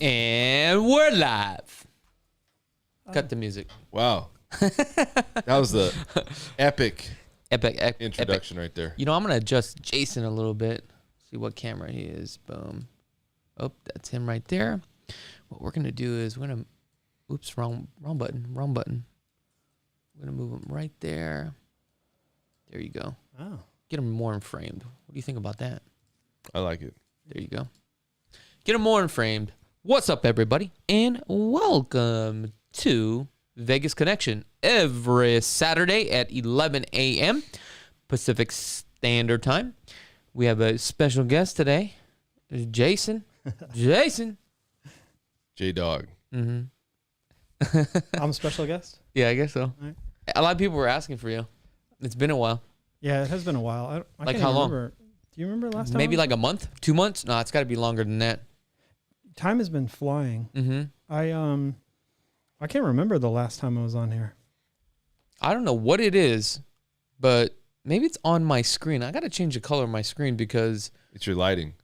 And we're live. Cut the music. Wow. That was the epic introduction right there. You know, I'm going to adjust Jason a little bit. See what camera he is. Boom. Oh, that's him right there. What we're going to do is we're going to... Oops, wrong button. We're going to move him right there. There you go. Oh. Get him more in framed. What do you think about that? I like it. There you go. Get him more in framed. What's up, everybody? And welcome to Vegas Connection every Saturday at 11 a.m. Pacific Standard Time. We have a special guest today. It's Jason. Jason. J-Dog. Mm-hmm. I'm a special guest? Yeah, I guess so. Right. A lot of people were asking for you. It's been a while. Yeah, it has been a while. I Like can't how long? remember. Do you remember last time? Maybe like a month? 2 months? No, it's got to be longer than that. Time has been flying. Mm-hmm. I can't remember the last time I was on here. I don't know what it is, but maybe it's on my screen. I got to change the color of my screen because It's your lighting.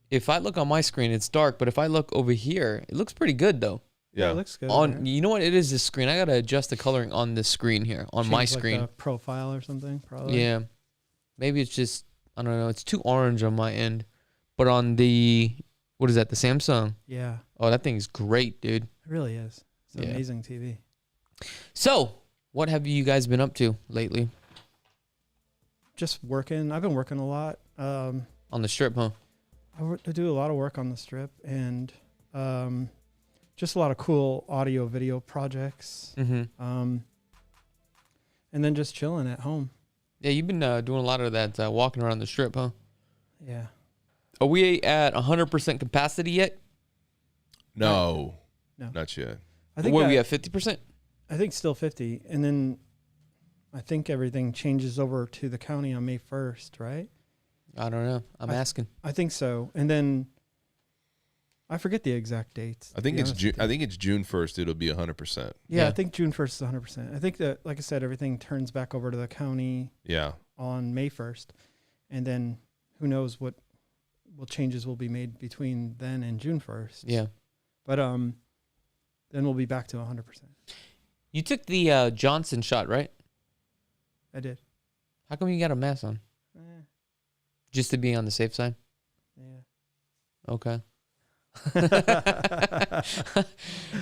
if I look on my screen, it's dark. But if I look over here, it looks pretty good though. Yeah. It looks good. You know what it is? This screen. I got to adjust the coloring on this screen here, on my Change, screen. Like the profile or something, probably. Yeah. Maybe it's just, I don't know. It's too orange on my end. But on the, what is that? The Samsung. Yeah, Oh, that thing's great, dude. it really is. It's an Yeah. amazing TV. So, what have you guys been up to lately? Just working. I've been working a lot. On the strip, huh? I do a lot of work on the strip and just a lot of cool audio video projects. Mm-hmm. And then just chilling at home. Yeah, you've been doing a lot of that walking around the strip, huh? Yeah. Are we at 100% capacity yet? No. No. Not yet. I think What are we at, 50%? I think still 50. And then I think everything changes over to the county on May 1st, right? I don't know. I'm asking. I think so. And then I forget the exact dates. I think it's June. I think it's June 1st. It'll be 100%. Yeah, Yeah. I think June 1st is 100%. I think that, like I said, everything turns back over to the county Yeah. on May 1st. And then who knows what changes will be made between then and June 1st. Yeah. But then we'll be back to 100%. You took the Johnson shot, right? I did. How come you got a mask on? Just to be on the safe side? Yeah. Okay.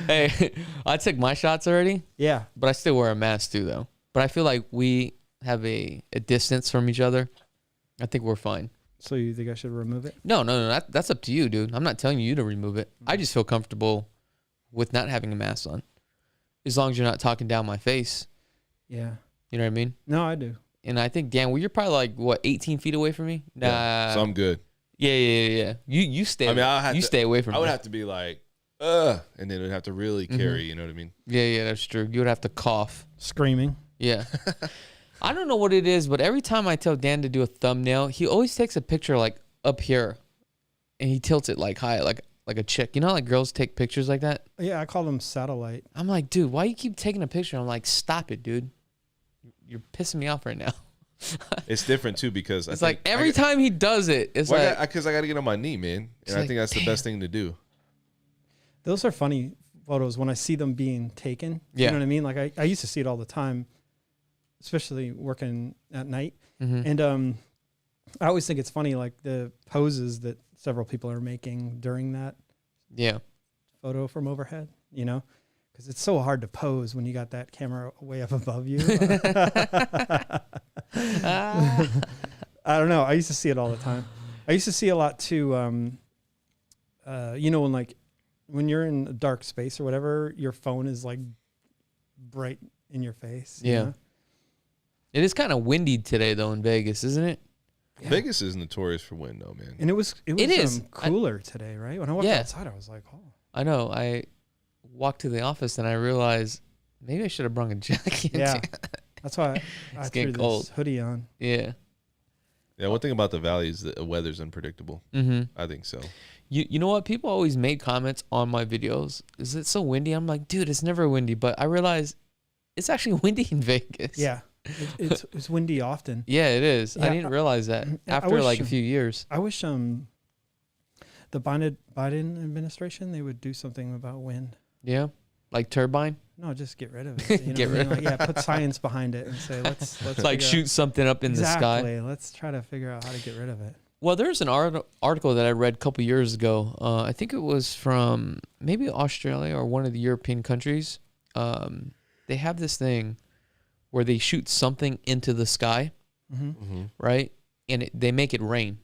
Hey, I took my shots already, Yeah. but I still wear a mask too, though. But I feel like we have a distance from each other. I think we're fine. So you think I should remove it? No. That's up to you, dude. I'm not telling you to remove it. I just feel comfortable with not having a mask on. As long as you're not talking down my face. Yeah. You know what I mean? No, I do. And I think, Dan, well, you're probably like, what, 18 feet away from me? Nah. Yeah. So I'm good. Yeah. You stay stay away from me. I would have to be like, and then it would have to really carry, you know what I mean? Yeah, that's true. You would have to cough. Screaming. Yeah. I don't know what it is, but every time I tell Dan to do a thumbnail, he always takes a picture like up here and he tilts it like high, like a chick. You know how like girls take pictures like that? Yeah, I call them satellite. I'm like, dude, why you keep taking a picture? I'm like, stop it, dude. You're pissing me off right now. It's different too because It's like every time he does it, it's like like, because I got to get on my knee, man, and I like, think that's the best thing to do. Those are funny photos when I see them being taken. Yeah. You know what I mean? Like I used to see it all the time, especially working at night. Mhm. And I always think it's funny, like the poses that several people are making during that yeah. photo from overhead, you know, because it's so hard to pose when you got that camera way up above you. I don't know. I used to see it all the time. I used to see a lot too. You know, when you're in a dark space or whatever, your phone is like bright in your face. you Yeah. know? It is kind of windy today though in Vegas, isn't it? Yeah. Vegas is notorious for wind, though, man. And it was It is. cooler today, right? When I walked Yeah. outside, I was like, oh. I know. I walked to the office and I realized maybe I should have brought a jacket. Yeah. That's why I It's threw getting this cold. hoodie on. Yeah. Yeah, one thing about the valley is the weather's unpredictable. Mm-hmm. I think so. You know what? People always make comments on my videos. Is it so windy? I'm like, dude, it's never windy. But I realize it's actually windy in Vegas. Yeah. It's windy often. Yeah, it is. I Yeah, didn't realize that I after wish- like a few years. I wish the Biden administration, they would do something about wind. Yeah, like turbine. No, just get rid of it. Get rid of it. Yeah, put science behind it and say let's like shoot something up in the sky. Exactly. Let's try to figure out how to get rid of it. Well, there's an article that I read a couple years ago. I think it was from maybe Australia or one of the European countries. They have this thing where they shoot something into the sky, right? And they make it rain.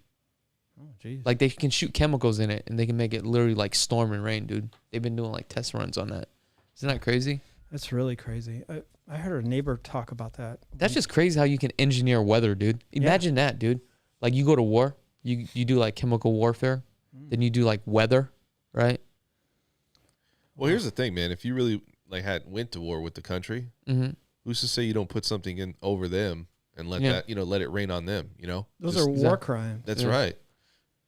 Oh, geez. Like they can shoot chemicals in it, and they can make it literally like storm and rain, dude. They've been doing like test runs on that. Isn't that crazy? That's really crazy. I heard a neighbor talk about that. That's just crazy how you can engineer weather, dude. Imagine that, dude. Like you go to war, you do like chemical warfare, then you do like weather, right? Well, here's the thing, man. If you really went to war with the country, who's to say you don't put something in over them and let that let it rain on them? Those are war crimes. That's right.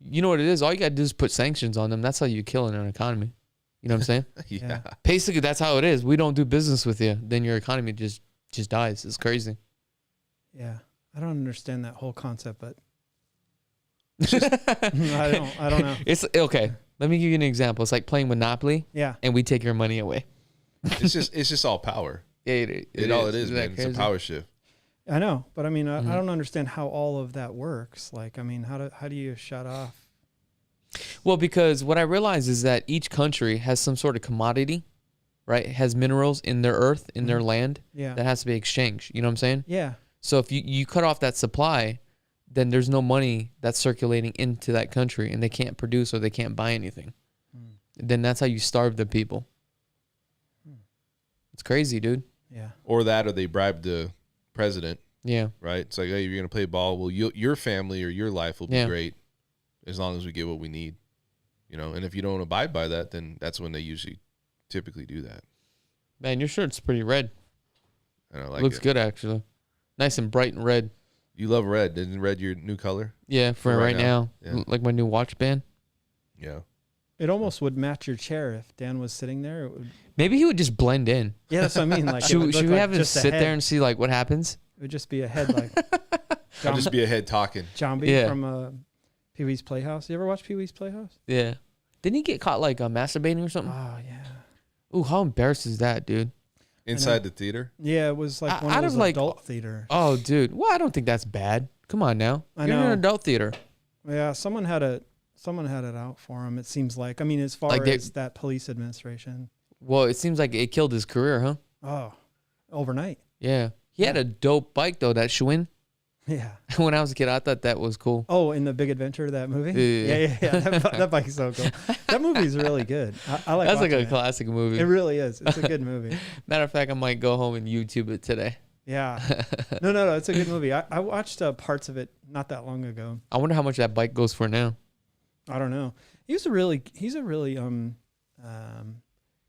You know what it is? All you gotta do is put sanctions on them. That's how you kill an economy. You know what I'm saying? Yeah. Basically, that's how it is. We don't do business with you, then your economy just dies. It's crazy. Yeah, I don't understand that whole concept, but I don't know. It's okay. Let me give you an example. It's like playing Monopoly. Yeah. And we take your money away. It's just all power. Yeah, it is, man. It's a power shift. I know, but I mean, I don't understand how all of that works. Like, I mean, how do you shut off? Well, because what I realize is that each country has some sort of commodity, right? It has minerals in their earth, in their land, that has to be exchanged. You know what I'm saying? Yeah. So if you cut off that supply, then there's no money that's circulating into that country, and they can't produce or they can't buy anything. Then that's how you starve the people. It's crazy, dude. Yeah. Or they bribe the president. Yeah. Right? It's like, hey, you're going to play ball. Well, your family or your life will be great as long as we get what we need. And if you don't abide by that, then that's when they typically do that. Man, your shirt's pretty red. I like Looks good, actually. Nice and bright and red. You love red. Isn't red your new color? Yeah, for right now. Yeah. Like my new watch band. Yeah. It almost would match your chair if Dan was sitting there. Maybe he would just blend in. Yeah, that's what I mean. Like, should we have him sit there and see like what happens? It would just be a head like. I'll just be a head talking. John from Pee Wee's Playhouse. You ever watch Pee Wee's Playhouse? Yeah. Didn't he get caught like masturbating or something? Oh yeah. Ooh, how embarrassing is that, dude? Inside the theater? Yeah, it was like one of those adult theater. Oh, dude. Well, I don't think that's bad. Come on now. You're in an adult theater. Yeah, someone had it out for him, it seems like. I mean, as far as that police administration. Well, it seems like it killed his career, huh? Oh, overnight. Yeah. He had a dope bike, though, that Schwinn. Yeah. When I was a kid, I thought that was cool. Oh, in The Big Adventure, that movie? Yeah. That bike's so cool. That movie's really good. I like That's like a it. classic movie. It really is. It's a good movie. Matter of fact, I might go home and YouTube it today. Yeah. No. It's a good movie. I watched parts of it not that long ago. I wonder how much that bike goes for now. I don't know. He's a really Didn't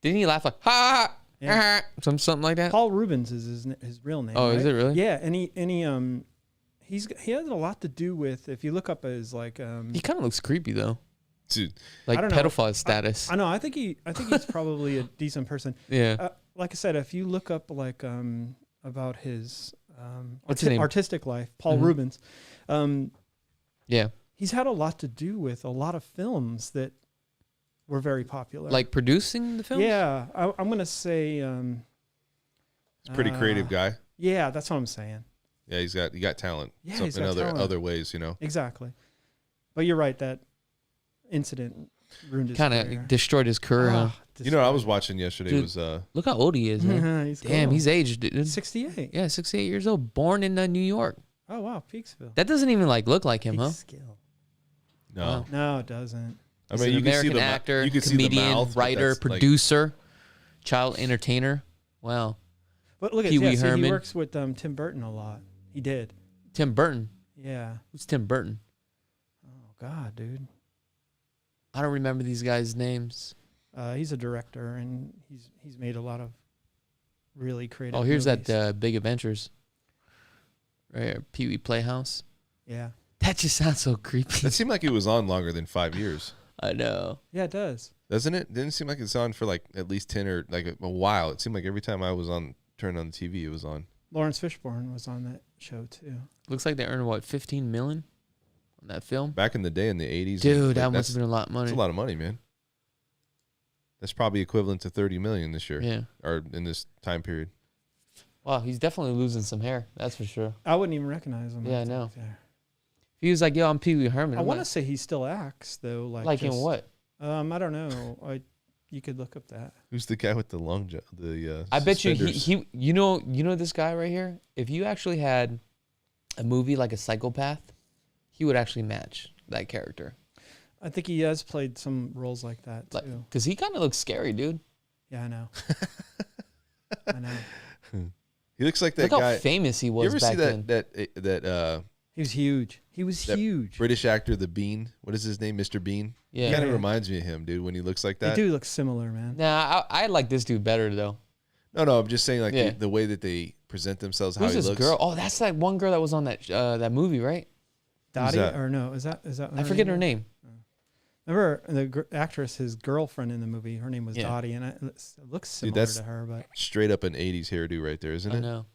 he laugh like ha? Yeah. Something like that? Paul Rubens is his real name. Oh, right? is it really? Yeah, and he has a lot to do with, if you look up his like he kind of looks creepy though. Dude. Like pedophile status. I know. I think he's probably a decent person. Yeah. Like I said, if you look up like about his what's his name? Artistic life, Paul Rubens. Yeah. He's had a lot to do with a lot of films that were very popular. Like producing the films? Yeah. I'm going to say he's a pretty creative guy. Yeah, that's what I'm saying. Yeah, he got talent. Yeah, he's in got talent. other ways, Exactly. But you're right, that incident ruined his career. Kind of destroyed his career. Huh? I was watching yesterday. Dude, was look how old he is, man. Damn, cool. He's aged. Dude. 68. Yeah, 68 years old. Born in New York. Oh, wow. Peaksville. That doesn't even look like him, huh? Peekskill. No. Wow. No, it doesn't. I mean, He's an American actor, comedian, writer, producer, child entertainer. Wow. But look at Pee-wee he Herman. works with Tim Burton a lot. He did. Tim Burton. Yeah. Who's Tim Burton? Oh God, dude. I don't remember these guys' names. He's a director, and he's made a lot of really creative. Oh, here's movies. that Big Adventures. Right here, Pee-wee Playhouse. Yeah. That just sounds so creepy. That seemed like it was on longer than 5 years. I know. Yeah, it does. Doesn't it? Didn't seem like it's on for like at least 10 or like a while. It seemed like every time I was turned on the TV, it was on. Lawrence Fishburne was on that show too. Looks like they earned what, $15 million on that film. Back in the day in the 80s. Dude, that must have been a lot of money. That's a lot of money, man. That's probably equivalent to $30 million this year. Yeah. Or in this time period. Wow, he's definitely losing some hair. That's for sure. I wouldn't even recognize him. Yeah, I know. He was like, yo, I'm Pee Wee Herman. I want to say he still acts, though. Like in what? I don't know. You could look up that. Who's the guy with the long I bet you suspenders? he you know this guy right here? If you actually had a movie like a psychopath, he would actually match that character. I think he has played some roles like that too. Because he kind of looks scary, dude. Yeah, I know. I know. He looks like that Look guy. how famous he was You ever back see then. that He was huge. He was huge. British actor, the Bean? What is his name? Mr. Bean? Yeah. He kind of Yeah. reminds me of him, dude, when he looks like They that. do look similar, man. Nah, I like this dude better, though. No, I'm just saying, like, Yeah. the way that they present themselves, how Who's he this looks. girl? Oh, that's that one girl that was on that movie, right? Dottie that? or no? Is that? I forget her name. Remember the actress, his girlfriend in the movie? Her name was Yeah. Dottie, and it looks similar that's- to her. But Straight up an 80s hairdo right there, isn't I it? know.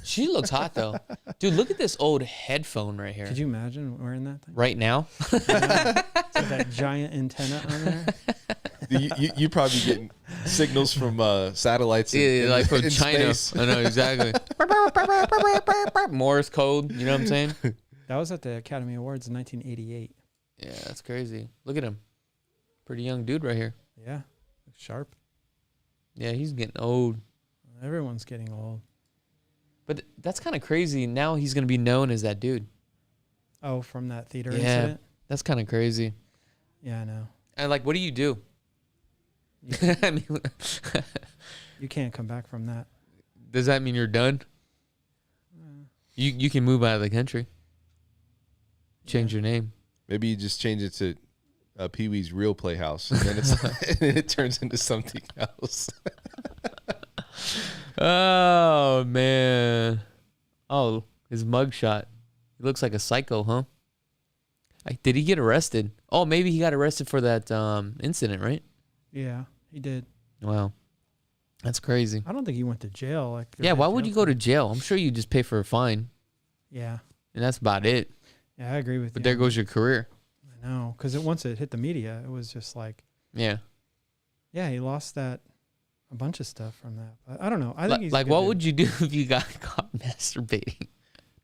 She looks hot, though. Dude, look at this old headphone right here. could you imagine wearing that thing? Right now? It's got that giant antenna on there. You probably getting signals from satellites in, like from in China. space. I know, exactly. Morse code, you know what I'm saying? That was at the Academy Awards in 1988. Yeah, that's crazy. Look at him. Pretty young dude right here. Yeah, sharp. Yeah, he's getting old. Everyone's getting old. But that's kind of crazy. Now he's going to be known as that dude. Oh, from that theater Yeah. incident? That's kind of crazy. Yeah, I know. And like, what do you do? I mean, You can't come back from that. does that mean you're done? You can move out of the country. Change your name. Maybe you just change it to Pee Wee's Real Playhouse, and then and then it turns into something else. Oh, man. Oh, his mugshot. He looks like a psycho, huh? Did he get arrested? Oh, maybe he got arrested for that incident, right? Yeah, he did. Wow. That's crazy. I don't think he went to jail. Like, Yeah, why would you go to jail? I'm sure you just pay for a fine, Yeah, and that's about it. yeah, I agree with But you. there goes your career. I know, because once it hit the media, it was just like, Yeah. yeah, he lost a bunch of stuff from that. But I don't know. I think he's Like, what would you do if you got caught masturbating?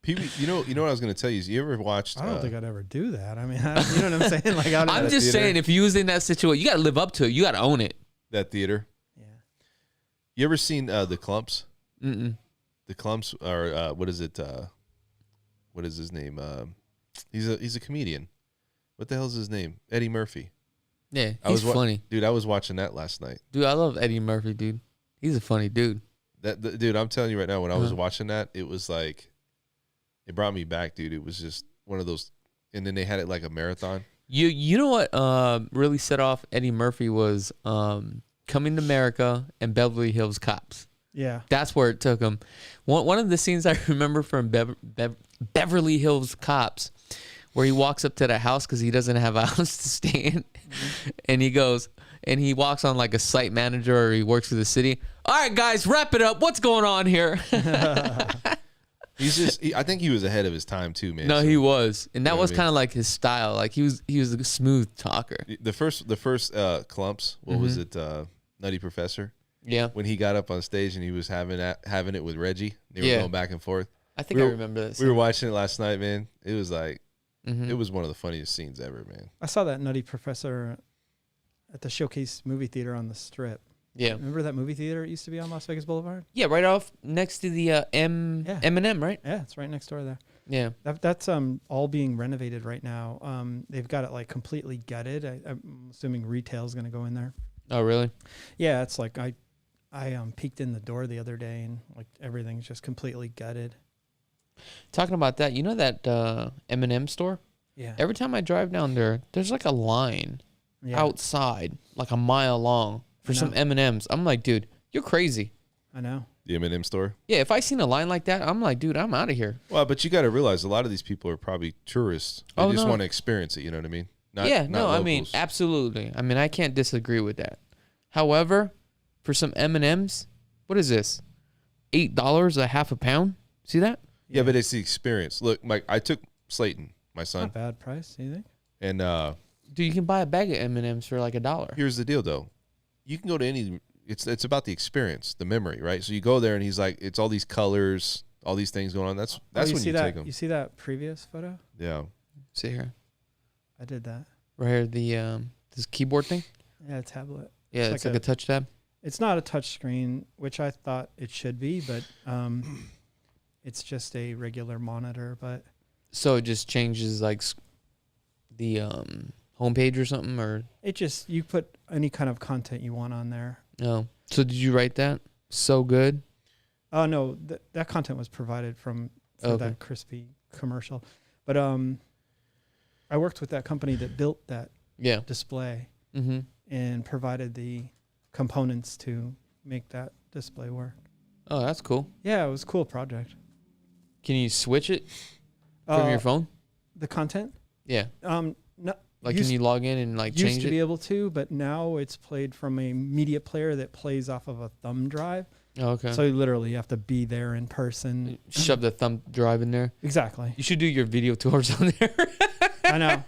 Pee Wee, you know what I was going to tell you is, you ever watched? I don't think I'd ever do that. I mean, you know what I'm saying? Like, I'm just saying, if you was in that situation, you got to live up to it. You got to own it. that theater. Yeah. You ever seen the Clumps? Mm-mm. The Clumps are what is it? What is his name? He's a comedian. What the hell's his name? Eddie Murphy. Yeah, he's funny. Dude, I was watching that last night. Dude, I love Eddie Murphy, dude. He's a funny dude. Dude, I'm telling you right now, when I was watching that, it was like, it brought me back, dude. It was just one of those, and then they had it like a marathon. You know what really set off Eddie Murphy was Coming to America and Beverly Hills Cops. Yeah. That's where it took him. One of the scenes I remember from Beverly Hills Cops, where he walks up to the house because he doesn't have a house to stay in, and he goes and he walks on like a site manager, or he works for the city. All right, guys, wrap it up. What's going on here? He's just, I think he was ahead of his time too, man. No, So, he was, and that You know was what I mean? kind of like his style. Like he was a smooth talker. The first Clumps, what was it? Nutty Professor. Yeah, When he got up on stage and he was having it with Reggie, they were going back and forth. I think I remember this. We were watching it last night, man. It was like, Mm-hmm. it was one of the funniest scenes ever, man. I saw that Nutty Professor at the Showcase movie theater on the Strip. Yeah, Remember that movie theater it used to be on Las Vegas Boulevard? yeah, right off next to the M&M, right? Yeah, it's right next door there. Yeah. That's all being renovated right now. They've got it like completely gutted. I'm assuming retail is going to go in there. Oh, really? Yeah, it's like I peeked in the door the other day and like everything's just completely gutted. Talking about that, you know that M&M store? Yeah. Every time I drive down there, there's like a line outside, like a mile long, for I some know. M&Ms. I'm like, dude, you're crazy. I know. The M&M store. Yeah, if I seen a line like that, I'm like, dude, I'm out of here. Well, but you got to realize a lot of these people are probably tourists. They just want to experience it. You know what I mean? Not I mean, locals. absolutely. I mean, I can't disagree with that. However, for some M&Ms, what is this? $8 a half a pound? See that? Yeah, but it's the experience. Look, Mike, I took Slayton my son. Not bad price, do you think? And Dude, you can buy a bag of M&Ms for like $1. here's the deal, though. You can go to any. It's about the experience, the memory, right? So you go there, and he's like, it's all these colors, all these things going on. That's when you take them. You see that previous photo? Yeah. See here, I did that. right here, the this keyboard thing. Yeah, tablet. Yeah, it's like a touch tab. It's not a touch screen, which I thought it should be, but it's just a regular monitor. But So it just changes like the homepage or something, or it just, you put any kind of content you want on there. no? So did you write that? So good. Oh no, that content was provided for that crispy commercial. But I worked with that company that built that Yeah. display Mm-hmm. and provided the components to make that display work. Oh, that's cool. Yeah, it was a cool project. Can you switch it from your phone? The content? Yeah. No, Like, can you log in and like used change to it? be able to, but now it's played from a media player that plays off of a thumb drive. Oh, okay. So you literally have to be there in person. Shove the thumb drive in there. Exactly. You should do your video tours on there. I know.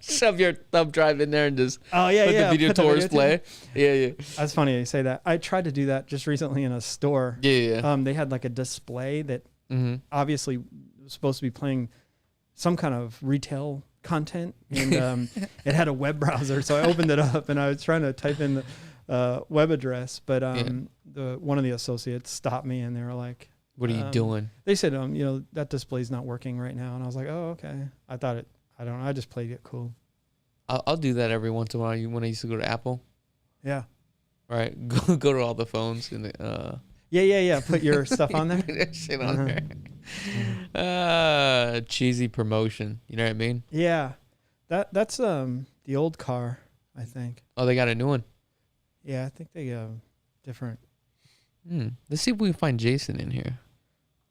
Shove your thumb drive in there and just Oh yeah, let yeah. the video put the tours video play. Yeah, yeah. That's funny you say that. I tried to do that just recently in a store. Yeah, yeah. They had like a display that Mm-hmm. obviously was supposed to be playing some kind of retail content, and it had a web browser. So I opened it up and I was trying to type in the web address, but one of the associates stopped me and they were like, What are you doing? They said, that display's not working right now. And I was like, oh, okay. I thought it, I don't know. I just played it cool. I'll do that every once in a while. When I used to go to Apple, Yeah. right? Go to all the phones and Yeah. Put your stuff on there. put that shit on there. Cheesy promotion. You know what I mean? Yeah. That's the old car, I think. Oh, they got a new one. Yeah, I think they different. Let's see if we can find Jason in here.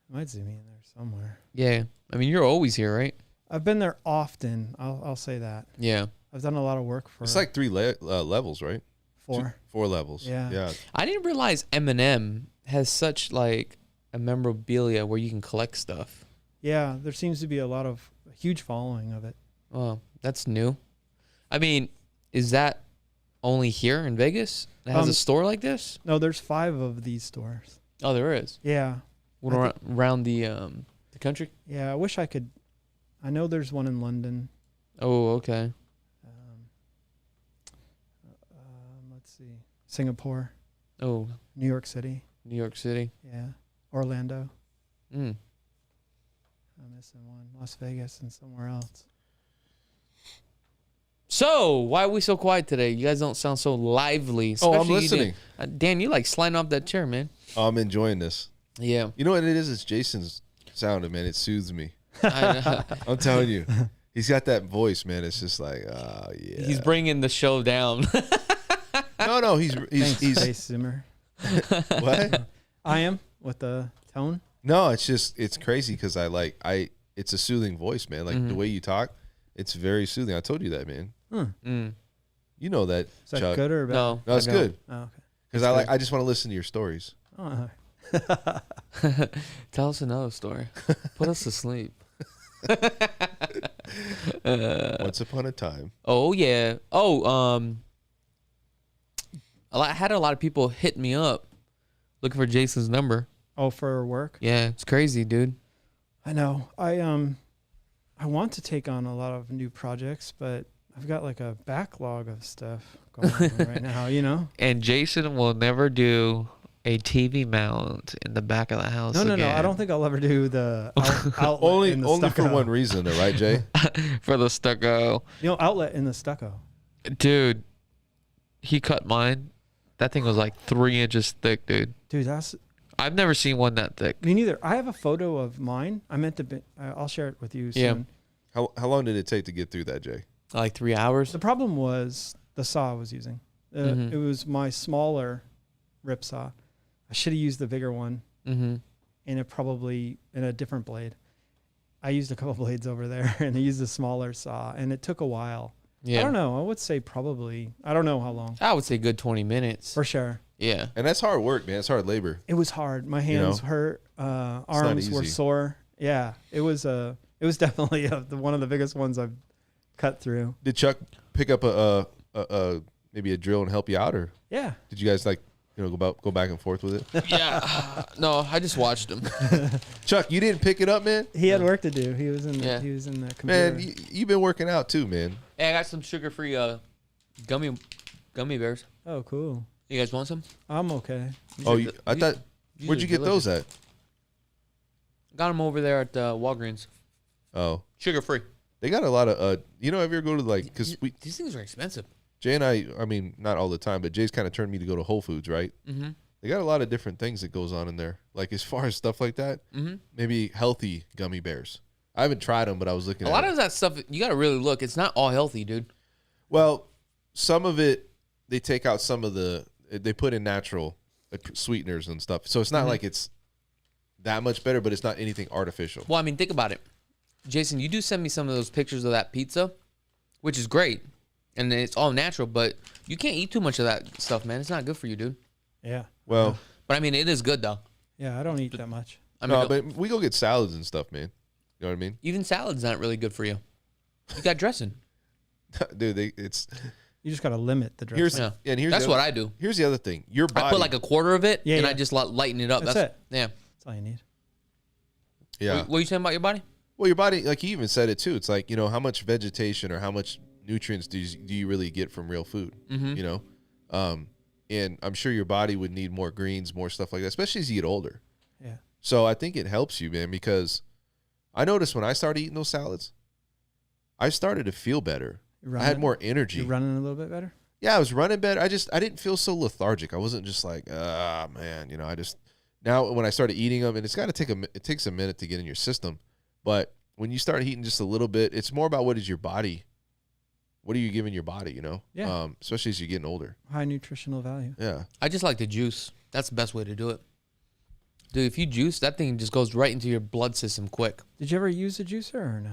Might see me in there somewhere. Yeah. I mean, you're always here, right? I've been there often. I'll say that. Yeah. I've done a lot of work for. It's like 3 levels, right? 4. 4 levels. Yeah. I didn't realize M&M has such like a memorabilia where you can collect stuff. Yeah, there seems to be a huge following of it. Oh, that's new. I mean, is that only here in Vegas? It has a store like this? No, there's 5 of these stores. Oh, there is. Yeah. Around the country? Yeah, I wish I could. I know there's one in London. Oh, okay. Let's see. Singapore, Oh, New York City. New York City. Yeah. Orlando. Mm. I'm missing one. Las Vegas and somewhere else. So, why are we so quiet today? You guys don't sound so lively. Oh, I'm Especially you, listening. Dan, you like sliding off that chair, man. Oh, I'm enjoying this. Yeah. You know what it is? It's Jason's sound, man. It soothes me. I, I'm telling you. He's got that voice, man. It's just like, yeah. He's bringing the show down. No, he's Space Zimmer. what? I am with the tone. No, it's crazy because it's a soothing voice, man. Like the way you talk, it's very soothing. I told you that, man. You know that. Is that Chuck. good or bad? No, it's I don't. good. Oh, okay. Because I just want to listen to your stories. Oh, Tell us another story. Put us to sleep. Once upon a time. Oh yeah. I had a lot of people hit me up looking for Jason's number. oh, for work? Yeah, it's crazy, dude. I know. I want to take on a lot of new projects, but I've got like a backlog of stuff going on right now, And Jason will never do a TV mount in the back of the house. No. again. I don't think I'll ever do the outlet Only in the for stucco. one reason, though, right, Jay? For the stucco. Outlet in the stucco. Dude, he cut mine. That thing was like 3 inches thick, dude. Dude, that's I've never seen one that thick. me neither. I have a photo of mine. I meant to. I'll share it with you soon. Yeah. How long did it take to get through that, Jay? Like 3 hours. The problem was the saw I was using. It was my smaller rip saw. I should have used the bigger one, Mm-hmm. and it probably in a different blade. I used a couple blades over there, and I used a smaller saw, and it took a while. Yeah. I don't know. I would say probably. I don't know how long. I would say good 20 minutes. For sure. Yeah. And that's hard work, man. It's hard labor. It was hard. My hands hurt. Arms were easy. sore. Yeah. It was It was definitely one of the biggest ones I've cut through. Did Chuck pick up maybe a drill and help you out, or Yeah. did you guys go back and forth with it? Yeah. No, I just watched him. Chuck, you didn't pick it up, man? He had work to do. He was in the computer. Man, you've been working out too, man. Hey, I got some sugar-free gummy bears. Oh, cool. You guys want some? I'm okay. I thought, where'd you get those at? Got them over there at Walgreens. Oh. Sugar-free. They got a lot of, have you ever go to because these things are expensive. Jay and I mean, not all the time, but Jay's kind of turned me to go to Whole Foods, right? Mm-hmm. They got a lot of different things that goes on in there. Like as far as stuff like that, maybe healthy gummy bears. I haven't tried them, but I was looking at a lot of that stuff, you got to really look. It's not all healthy, dude. Well, some of it, they take out they put in natural sweeteners and stuff. So it's not like it's that much better, but it's not anything artificial. Well, I mean, think about it. Jason, you do send me some of those pictures of that pizza, which is great. And it's all natural, but you can't eat too much of that stuff, man. It's not good for you, dude. Yeah. Well. But, I mean, it is good, though. Yeah, I don't eat that much. I mean, but we go get salads and stuff, man. You know what I mean? Even salad's not really good for you. You got dressing. Dude, you just got to limit the dressing. That's what I do. Here's the other thing. Your body. I put like a quarter of it, and I just lighten it up. That's it. Yeah. That's all you need. Yeah. What are you saying about your body? Well, your body, like you even said it too. It's like, how much vegetation or how much nutrients do you really get from real food? And I'm sure your body would need more greens, more stuff like that, especially as you get older. Yeah. So I think it helps you, man, because I noticed when I started eating those salads, I started to feel better. I had more energy. You're running a little bit better? Yeah, I was running better. I didn't feel so lethargic. I wasn't just like, man, now when I started eating them, and it takes a minute to get in your system, but when you start eating just a little bit, it's more about what are you giving your body, Yeah. Especially as you're getting older. High nutritional value. Yeah. I just like to juice. That's the best way to do it. Dude, if you juice, that thing just goes right into your blood system quick. Did you ever use a juicer or no?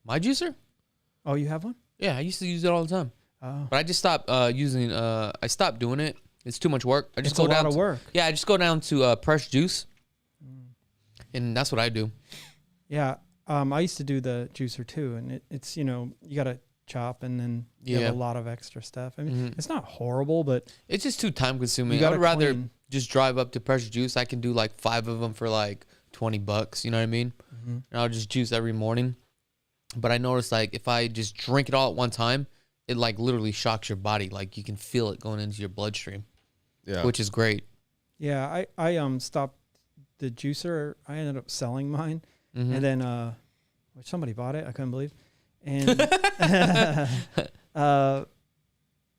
My juicer? Oh, you have one? Yeah, I used to use it all the time. Oh. But I just stopped I stopped doing it. It's too much work. It's a lot of work. Yeah, I just go down to press juice. And that's what I do. Yeah. I used to do the juicer too, and it's you got to chop and then you have a lot of extra stuff. I mean, it's not horrible, but it's just too time consuming. I would rather just drive up to Pressure Juice. I can do like 5 of them for like $20. You know what I mean? Mm-hmm. And I'll just juice every morning. But I noticed like if I just drink it all at one time, it like literally shocks your body. Like you can feel it going into your bloodstream. Yeah, which is great. Yeah, I stopped the juicer. I ended up selling mine, and then somebody bought it. I couldn't believe. And and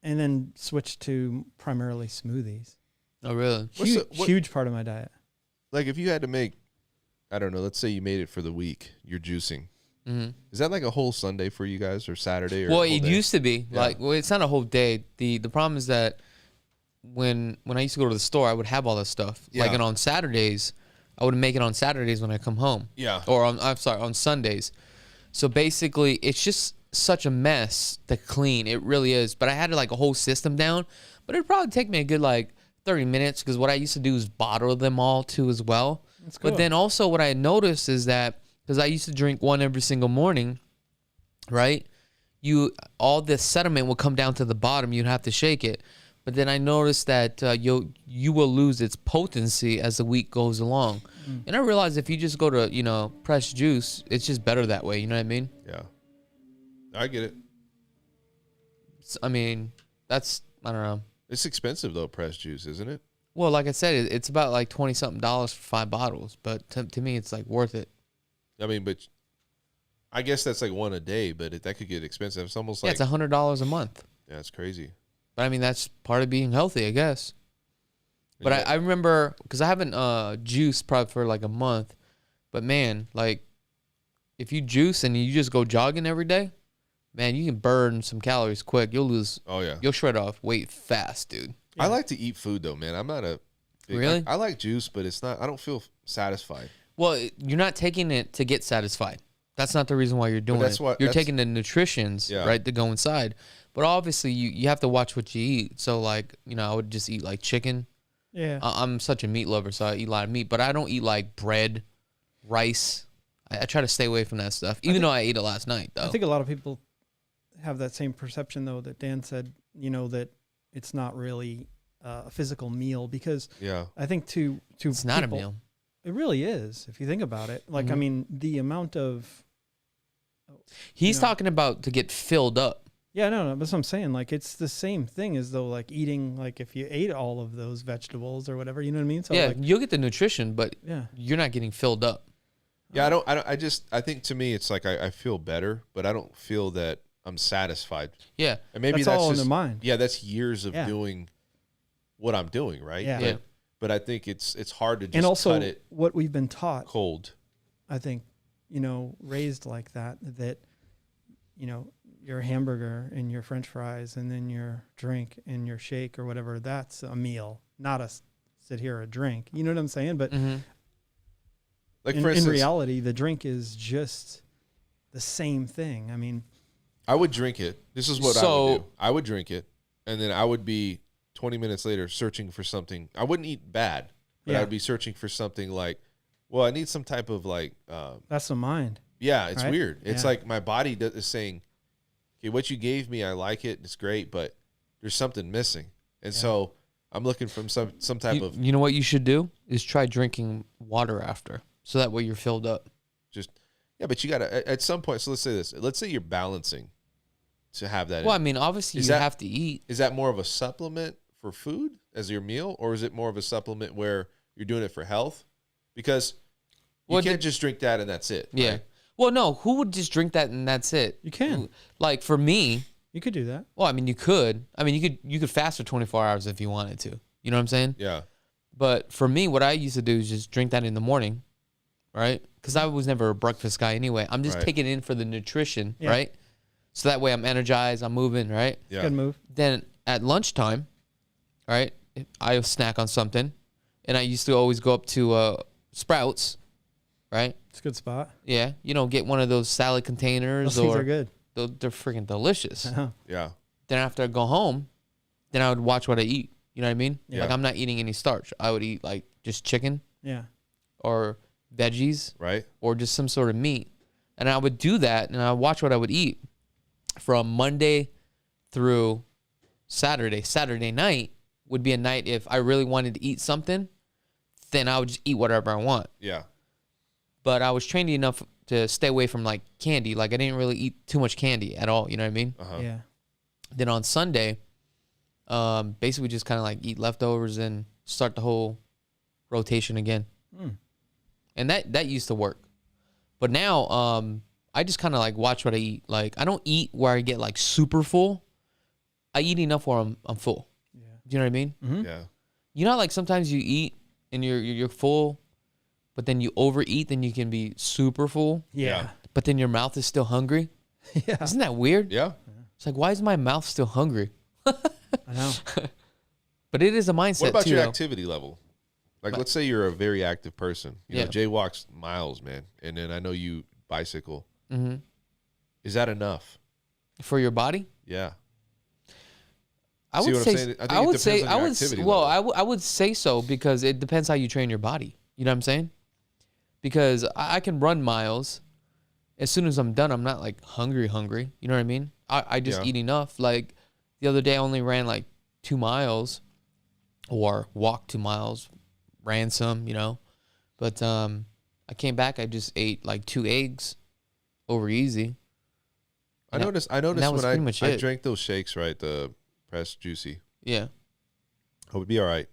then switched to primarily smoothies. Oh, really? Huge part of my diet. Like if you had to make, I don't know, let's say you made it for the week, you're juicing. Mm-hmm. Is that like a whole Sunday for you guys or Saturday? Or it used to be. Yeah. It's not a whole day. The problem is that when I used to go to the store, I would have all this stuff. Yeah. And on Saturdays, I would make it on Saturdays when I come home. Yeah. Or on Sundays. So basically, it's just such a mess to clean. It really is. But I had a whole system down. But it'd probably take me a good 30 minutes because what I used to do is bottle them all too as well. That's cool. But then also what I had noticed is that because I used to drink one every single morning, right? All the sediment will come down to the bottom. You'd have to shake it. But then I noticed that you will lose its potency as the week goes along. Mm. And I realized if you just go to, press juice, it's just better that way. You know what I mean? Yeah. I get it. I mean, I don't know. It's expensive, though, pressed juice, isn't it? Well, like I said, it's about $20-something for 5 bottles. But to me, it's worth it. I mean, but I guess that's one a day, but that could get expensive. It's almost it's $100 a month. Yeah, it's crazy. But I mean, that's part of being healthy, I guess. But yeah. I remember, because I haven't juiced probably for a month. But man, if you juice and you just go jogging every day, man, you can burn some calories quick. You'll lose. Oh, yeah. You'll shred off weight fast, dude. Yeah. I like to eat food, though, man. I'm not a. Really? I like juice, but it's not. I don't feel satisfied. Well, you're not taking it to get satisfied. That's not the reason why you're doing it. You're taking the nutritions, right, to go inside. But obviously, you have to watch what you eat. So, I would just eat chicken. Yeah. I'm such a meat lover, so I eat a lot of meat. But I don't eat bread, rice. I try to stay away from that stuff, even though I ate it last night, though. I think a lot of people have that same perception, though, that Dan said, that it's not really a physical meal, because I think to it's not a meal. It really is, if you think about it. Like, I mean, the amount of... He's talking about to get filled up. Yeah, no, that's what I'm saying. Like, it's the same thing as though, like, eating, like, if you ate all of those vegetables or whatever, you know what I mean? So, yeah, like, you'll get the nutrition, but you're not getting filled up. Yeah, I think to me, it's like I feel better, but I don't feel that I'm satisfied. Yeah. And maybe that's all just, in the mind. Yeah, that's years of doing what I'm doing, right? Yeah. But I think it's hard to just and also cut it what we've been taught cold. I think, raised like that, your hamburger and your French fries and then your drink and your shake or whatever, that's a meal, not a sit here a drink. You know what I'm saying? But like, in, for instance, in reality, the drink is just the same thing. I mean, I would drink it. This is what I would do. I would drink it, and then I would be 20 minutes later searching for something. I wouldn't eat bad, but I'd be searching for something like, well, I need some type of like... that's the mind. Yeah, it's right? weird. It's like my body is saying, okay, what you gave me, I like it, it's great, but there's something missing. And so I'm looking for some type of... You know what you should do? Is try drinking water after. So that way you're filled up. But you got to, at some point, so let's say this. Let's say you're balancing to have that. Well, I mean, obviously you have to eat. Is that more of a supplement for food as your meal, or is it more of a supplement where you're doing it for health? Because you can't just drink that and that's it. Yeah. Right? Well, no, who would just drink that and that's it? You can. Like, for me... You could do that. Well, I mean, you could. I mean, you could fast for 24 hours if you wanted to. You know what I'm saying? Yeah. But for me, what I used to do is just drink that in the morning, right? Because I was never a breakfast guy anyway. I'm just taking it in for the nutrition, right? So that way I'm energized, I'm moving, right? Yeah. Good move. Then at lunchtime, right, I snack on something. And I used to always go up to Sprouts, right? It's a good spot. Yeah. Get one of those salad containers. Those things are good. They're freaking delicious. Yeah. Then after I go home, then I would watch what I eat. You know what I mean? Yeah. Like, I'm not eating any starch. I would eat like just chicken. Yeah. Or veggies. Right. Or just some sort of meat. And I would do that and I would watch what I would eat from Monday through Saturday. Saturday night would be a night if I really wanted to eat something, then I would just eat whatever I want. Yeah. But I was trained enough to stay away from like candy. Like, I didn't really eat too much candy at all. You know what I mean? Yeah. Then on Sunday, basically just kind of like eat leftovers and start the whole rotation again. And that used to work. But now I just kind of like watch what I eat. Like, I don't eat where I get like super full. I eat enough where I'm full. Yeah. Do you know what I mean? Yeah. You know, like sometimes you eat and you're full, but then you overeat, then you can be super full. Yeah. But then your mouth is still hungry. Yeah. Isn't that weird? Yeah. It's like, why is my mouth still hungry? I know. But it is a mindset. What about too, your though. activity level? Like, let's say you're a very active person. You know, Jay walks miles, man. And then I know you bicycle. Mm-hmm. Is that enough? For your body? Yeah. I See would what I'm say. saying? I think I it would depends say. on I your would. activity Well, level. I would say so because it depends how you train your body. You know what I'm saying? Because I can run miles. As soon as I'm done, I'm not like hungry. You know what I mean? I just eat enough. Like the other day, I only ran like 2 miles, or walked 2 miles, ran some. You know, but I came back. I just ate like 2 eggs, over easy. I noticed that was when pretty much I it. drank those shakes, right? The pressed juicy. Yeah. I would be all right.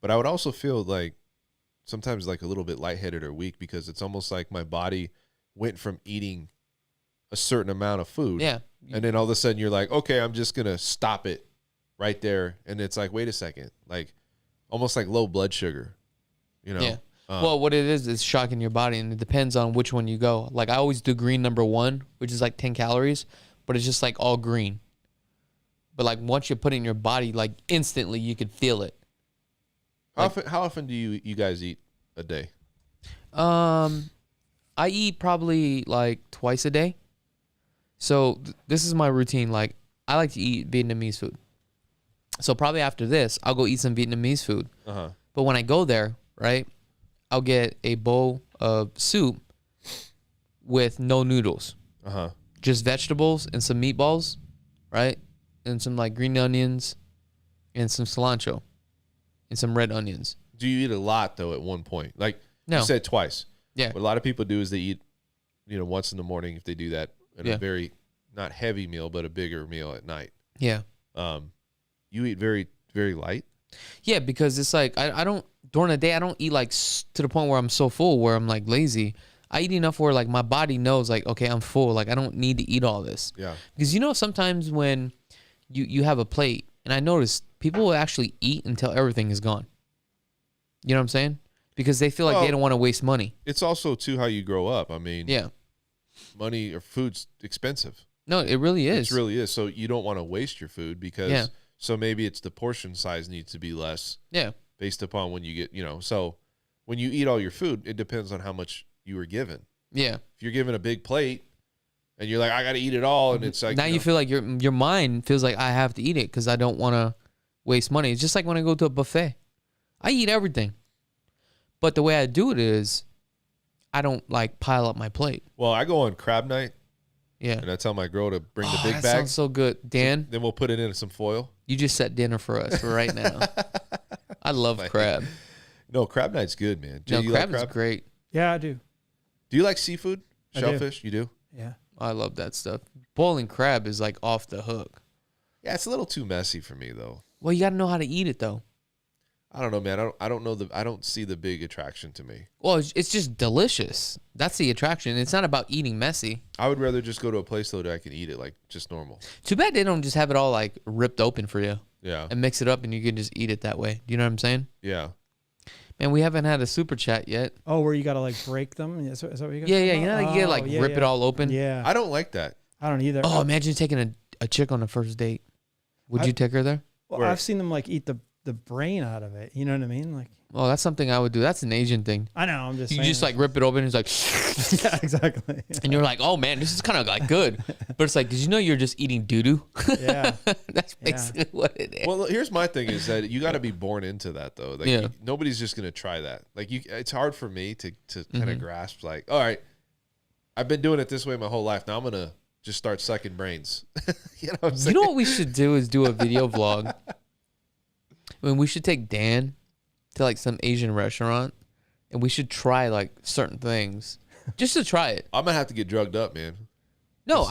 But I would also feel like sometimes like a little bit lightheaded or weak because it's almost like my body went from eating a certain amount of food. Yeah. And then all of a sudden you're like, okay, I'm just going to stop it right there. And it's like, wait a second, like almost like low blood sugar, you know? Yeah. Well, what it is shocking your body, and it depends on which one you go. Like, I always do green number 1, which is like 10 calories, but it's just like all green. But like once you put it in your body, like instantly you could feel it. How often do you guys eat a day? I eat probably like twice a day. So this is my routine. Like, I like to eat Vietnamese food. So probably after this, I'll go eat some Vietnamese food. But when I go there, right, I'll get a bowl of soup, with no noodles. Just vegetables and some meatballs, right? And some like green onions and some cilantro and some red onions. Do you eat a lot though at one point? Like No. you said twice. Yeah. What a lot of people do is they eat, once in the morning if they do that, and a very not heavy meal, but a bigger meal at night. Yeah. You eat very, very light. Yeah, because it's like I don't during the day I don't eat like to the point where I'm so full where I'm like lazy. I eat enough where like my body knows like, okay, I'm full. Like I don't need to eat all this. Yeah. Because sometimes when you have a plate, and I notice people will actually eat until everything is gone. You know what I'm saying? Because they feel like they don't want to waste money. It's also too how you grow up. I mean, money or food's expensive. No, it really is. It really is. So you don't want to waste your food because so maybe it's the portion size needs to be less. Yeah. Based upon when you get, so when you eat all your food, it depends on how much you were given. Yeah. If you're given a big plate and you're like, I got to eat it all, and it's like now you feel like your mind feels like I have to eat it because I don't want to waste money. It's just like when I go to a buffet, I eat everything, but the way I do it is I don't like pile up my plate. Well, I go on crab night. Yeah. And I tell my girl to bring the big that bag. Sounds so good, Dan. Then we'll put it in some foil. You just set dinner for us right now. I love crab. No, crab night's good, man. No, crab is great. Yeah, I do. Do you like seafood? I do. Shellfish? You do? Yeah. I love that stuff. Boiling crab is like off the hook. Yeah, it's a little too messy for me though. Well, you got to know how to eat it though. I don't know, man. I don't see the big attraction to me. Well, it's just delicious. That's the attraction. It's not about eating messy. I would rather just go to a place though that I can eat it like just normal. Too bad they don't just have it all like ripped open for you. Yeah. And mix it up and you can just eat it that way. Do you know what I'm saying? Yeah. Man, we haven't had a super chat yet. Oh, where you got to like break them? Is that what you got? Yeah. You know, you gotta rip it all open. Yeah. I don't like that. I don't either. Oh, imagine taking a chick on a first date. Would you take her there? Well, I've seen them like eat the brain out of it. You know what I mean? Like, oh, that's something I would do. That's an Asian thing. I know. I'm just You saying. just like rip it open. And it's like, yeah, exactly. and you're like, oh man, this is kind of like good. But it's like, did you know you're just eating doo doo? Yeah. That's basically what it is. Well, here's my thing is that you got to be born into that though. Like nobody's just gonna try that. Like it's hard for me to kind of grasp. Like, all right, I've been doing it this way my whole life. Now I'm gonna just start sucking brains. You know what I'm saying? You know what we should do is do a video vlog. I mean, we should take Dan to like some Asian restaurant, and we should try like certain things just to try it. I'm gonna have to get drugged up, man. No,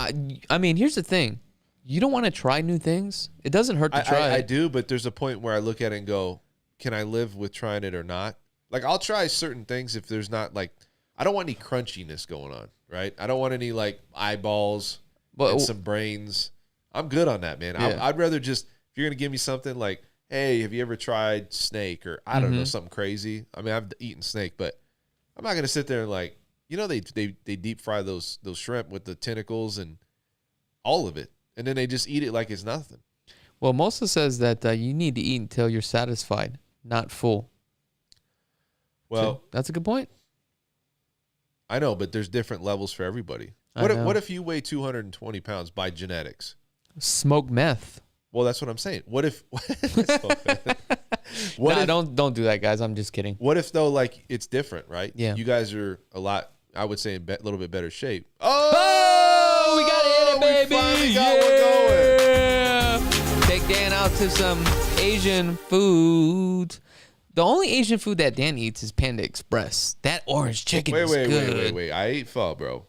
I mean, here's the thing: you don't want to try new things. It doesn't hurt to try. I do, but there's a point where I look at it and go, "Can I live with trying it or not?" Like I'll try certain things if there's not like I don't want any crunchiness going on, right? I don't want any like eyeballs and some brains. I'm good on that, man. Yeah. I'd rather just if you're gonna give me something like, hey, have you ever tried snake or I don't know something crazy? I mean, I've eaten snake, but I'm not gonna sit there and like they deep fry those shrimp with the tentacles and all of it, and then they just eat it like it's nothing. Well, Mosa says that you need to eat until you're satisfied, not full. Well, so that's a good point. I know, but there's different levels for everybody. What if you weigh 220 pounds by genetics? Smoke meth. Well, that's what I'm saying. What if? Don't do that, guys. I'm just kidding. What if though, like it's different, right? Yeah. You guys are a lot. I would say in a little bit better shape. Oh, we got it, baby! We finally got one going. Take Dan out to some Asian food. The only Asian food that Dan eats is Panda Express. That orange chicken is good. Wait. I ate pho, bro.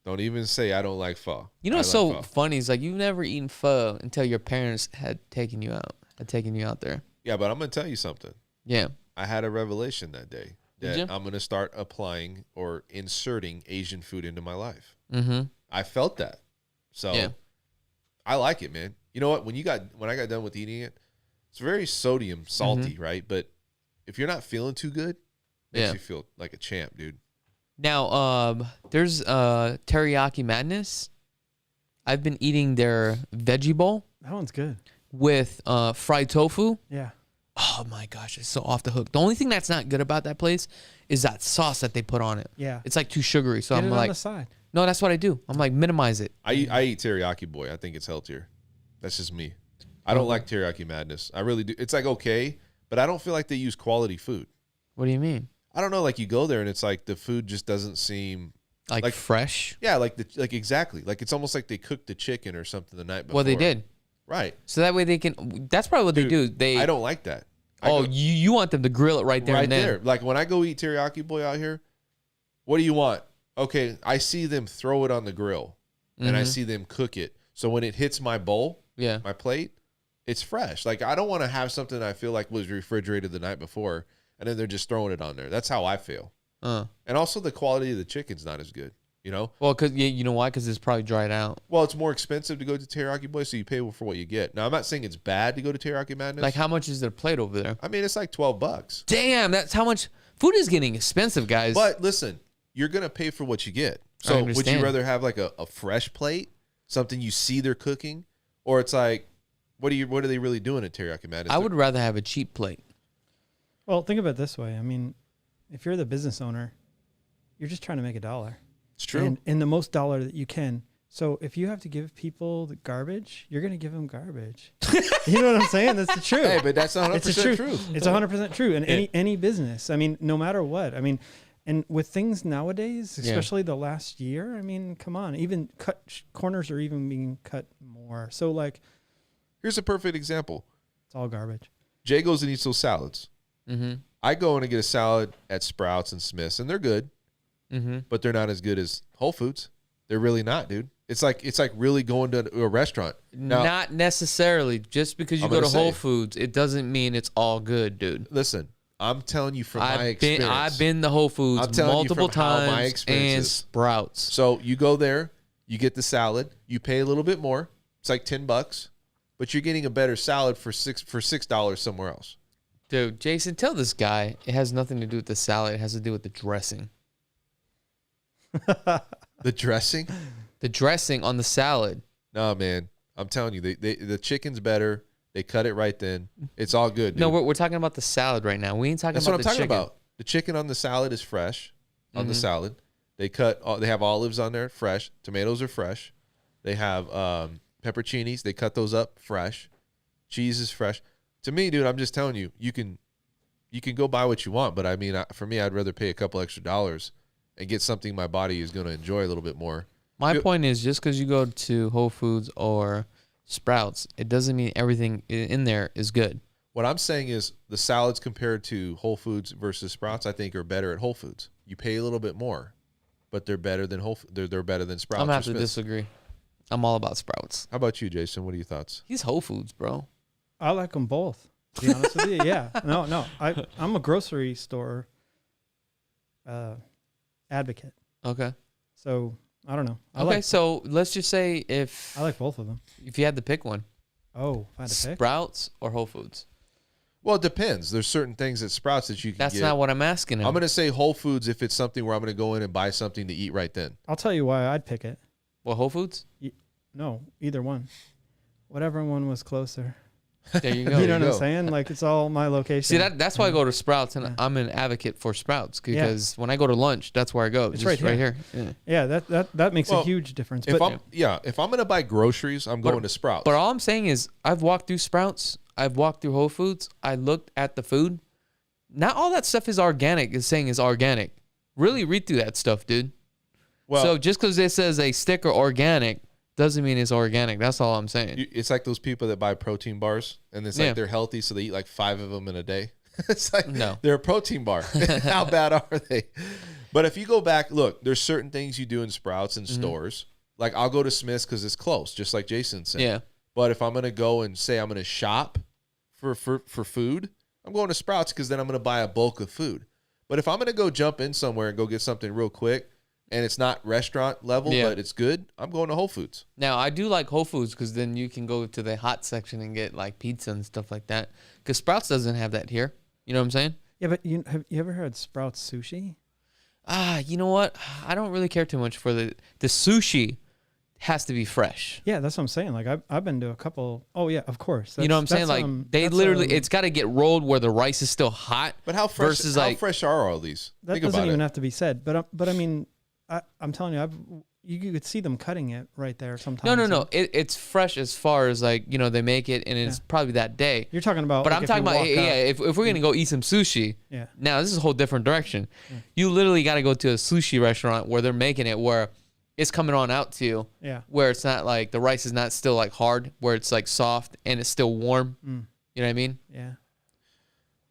Don't even say I don't like pho. You know what's so funny is like you've never eaten pho until your parents had taken you out there. Yeah, but I'm gonna tell you something. Yeah. I had a revelation that day that Did you? I'm gonna start applying or inserting Asian food into my life. Mm-hmm. I felt that, so I like it, man. You know what? When I got done with eating it, it's very sodium salty, right? But if you're not feeling too good, it makes you feel like a champ, dude. Now, there's Teriyaki Madness. I've been eating their veggie bowl That one's good. with fried tofu. Yeah. Oh my gosh, it's so off the hook. The only thing that's not good about that place is that sauce that they put on it. Yeah. It's like too sugary. So Get I'm it like, on the side. no, that's what I do. I'm like, minimize it. I eat teriyaki boy. I think it's healthier. That's just me. I don't like teriyaki madness. I really do. It's like okay, but I don't feel like they use quality food. What do you mean? I don't know. Like you go there and it's like the food just doesn't seem Like fresh? Yeah, like exactly. Like it's almost like they cooked the chicken or something the night before. Well, they did. Right. So that way they can. That's probably what Dude, they do. I don't like that. You want them to grill it right there right and then. there. Like when I go eat teriyaki boy out here, what do you want? Okay, I see them throw it on the grill, and I see them cook it. So when it hits my bowl, my plate, it's fresh. Like I don't want to have something that I feel like was refrigerated the night before, and then they're just throwing it on there. That's how I feel. And also the quality of the chicken's not as good. You know? Well, because you know why? Because it's probably dried out. Well, it's more expensive to go to Teriyaki Boy, so you pay for what you get. Now, I'm not saying it's bad to go to Teriyaki Madness. Like, how much is their plate over there? I mean, it's like $12. Damn, that's how much. Food is getting expensive, guys. But listen, you're going to pay for what you get. So would you rather have like a fresh plate, something you see they're cooking, or it's like, what are they really doing at Teriyaki Madness? I would rather have a cheap plate. Well, think about it this way. I mean, if you're the business owner, you're just trying to make $1. It's true. And the most dollar that you can. So if you have to give people the garbage, you're going to give them garbage. You know what I'm saying? That's the truth. Hey, but that's 100% true. It's 100% true in any business. I mean, no matter what. I mean, and with things nowadays, especially the last year, I mean, come on. Even corners are even being cut more. So like, here's a perfect example. It's all garbage. Jay goes and eats those salads. I go in and get a salad at Sprouts and Smith's, and they're good. But they're not as good as Whole Foods. They're really not, dude. It's like really going to a restaurant. Now, not necessarily. Just because you go to Whole Foods, it doesn't mean it's all good, dude. Listen, I'm telling you from my experience. I've been to Whole Foods multiple times and Sprouts. So you go there, you get the salad, you pay a little bit more. It's like $10, but you're getting a better salad for $6 somewhere else. Dude, Jason, tell this guy it has nothing to do with the salad. It has to do with the dressing. The dressing? The dressing on the salad. No, man. I'm telling you, the chicken's better. They cut it right then. It's all good, dude. No, we're talking about the salad right now. We ain't talking about the chicken. That's what I'm talking about. The chicken on the salad is fresh on the salad. They have olives on there, fresh. Tomatoes are fresh. They have pepperoncinis. They cut those up, fresh. Cheese is fresh. To me, dude, I'm just telling you, you can go buy what you want, but I mean, for me, I'd rather pay a couple extra dollars and get something my body is going to enjoy a little bit more. My point is, just because you go to Whole Foods or Sprouts, it doesn't mean everything in there is good. What I'm saying is the salads compared to Whole Foods versus Sprouts, I think, are better at Whole Foods. You pay a little bit more, but they're better than they're better than Sprouts. I'm going to have to disagree. I'm all about Sprouts. How about you, Jason? What are your thoughts? He's Whole Foods, bro. I like them both, to be honest with you. Yeah. No. I'm a grocery store advocate. Okay. So, I don't know. So let's just say I like both of them. If you had to pick one. Oh, if I had to pick? Sprouts or Whole Foods? Well, it depends. There's certain things at Sprouts that you can That's get. not what I'm asking him. I'm going to say Whole Foods if it's something where I'm going to go in and buy something to eat right then. I'll tell you why I'd pick it. Well, Whole Foods? No, either one. Whatever one was closer. There you go. You know what I'm saying? Like, it's all my location. See, that's why I go to Sprouts, and I'm an advocate for Sprouts, because when I go to lunch, that's where I go. It's just right here. Yeah, that makes a huge difference. If I'm going to buy groceries, I'm going to Sprouts. But all I'm saying is I've walked through Sprouts. I've walked through Whole Foods. I looked at the food. Not all that stuff is organic. Is saying is organic. Really read through that stuff, dude. Well, so just because it says a sticker organic doesn't mean it's organic. That's all I'm saying. It's like those people that buy protein bars, and it's like they're healthy, so they eat like 5 of them in a day. It's like, no, they're a protein bar. How bad are they? But if you go back, look, there's certain things you do in Sprouts and stores. Like I'll go to Smith's because it's close, just like Jason said. Yeah. But if I'm going to go and say I'm going to shop for food, I'm going to Sprouts because then I'm going to buy a bulk of food. But if I'm going to go jump in somewhere and go get something real quick, and it's not restaurant level, but it's good, I'm going to Whole Foods. Now, I do like Whole Foods because then you can go to the hot section and get like pizza and stuff like that. Because Sprouts doesn't have that here. You know what I'm saying? Yeah, but have you ever had Sprouts sushi? You know what? I don't really care too much for the sushi. Has to be fresh. Yeah, that's what I'm saying. Like I've been to a couple. Oh yeah, of course. You know what I'm saying? Like they literally, it's got to get rolled where the rice is still hot. But how fresh? How fresh are all these? That doesn't even have to be said. But I mean, I'm telling you, you could see them cutting it right there sometimes. No. It's fresh as far as like, you know, they make it and it's probably that day. You're talking about. But like I'm if talking you about, walk if we're going to go eat some sushi, now this is a whole different direction. You literally got to go to a sushi restaurant where they're making it where it's coming on out to you. Yeah. Where it's not like the rice is not still like hard, where it's like soft and it's still warm. You know what I mean? Yeah.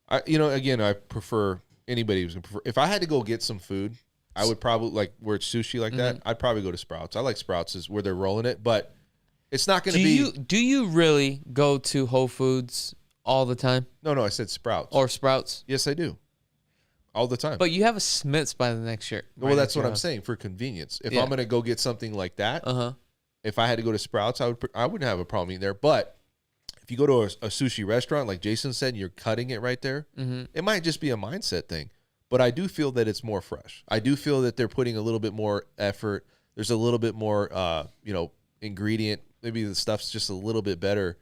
Again, I prefer anybody who's going to prefer. If I had to go get some food, I would probably, like, where it's sushi like that, I'd probably go to Sprouts. I like Sprouts is where they're rolling it, but it's not going to be. Do you really go to Whole Foods all the time? No, I said Sprouts. Or Sprouts? Yes, I do. All the time. But you have a Smith's by the next year. Well, that's what I'm saying, for convenience. If I'm going to go get something like that, if I had to go to Sprouts, I wouldn't have a problem eating there. But if you go to a sushi restaurant, like Jason said, and you're cutting it right there, it might just be a mindset thing. But I do feel that it's more fresh. I do feel that they're putting a little bit more effort. There's a little bit more, ingredient. Maybe the stuff's just a little bit better.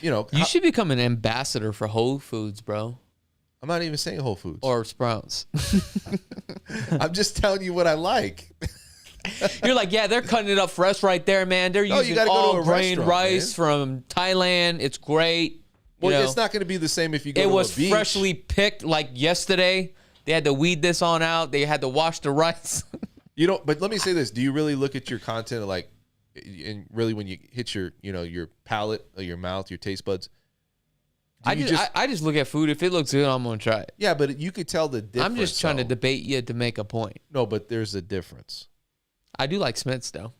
You should become an ambassador for Whole Foods, bro. I'm not even saying Whole Foods. Or Sprouts. I'm just telling you what I like. You're like, yeah, they're cutting it up fresh right there, man. They're using all grain rice from Thailand. It's great. Well, it's not going to be the same if you go to a beach. It was freshly picked like yesterday. They had to weed this on out. They had to wash the rice. But let me say this. Do you really look at your content like, and really when you hit your, your palate, or your mouth, your taste buds? I just look at food. If it looks good, I'm going to try it. Yeah, but you could tell the difference. I'm just trying to debate you to make a point. No, but there's a difference. I do like Smith's, though.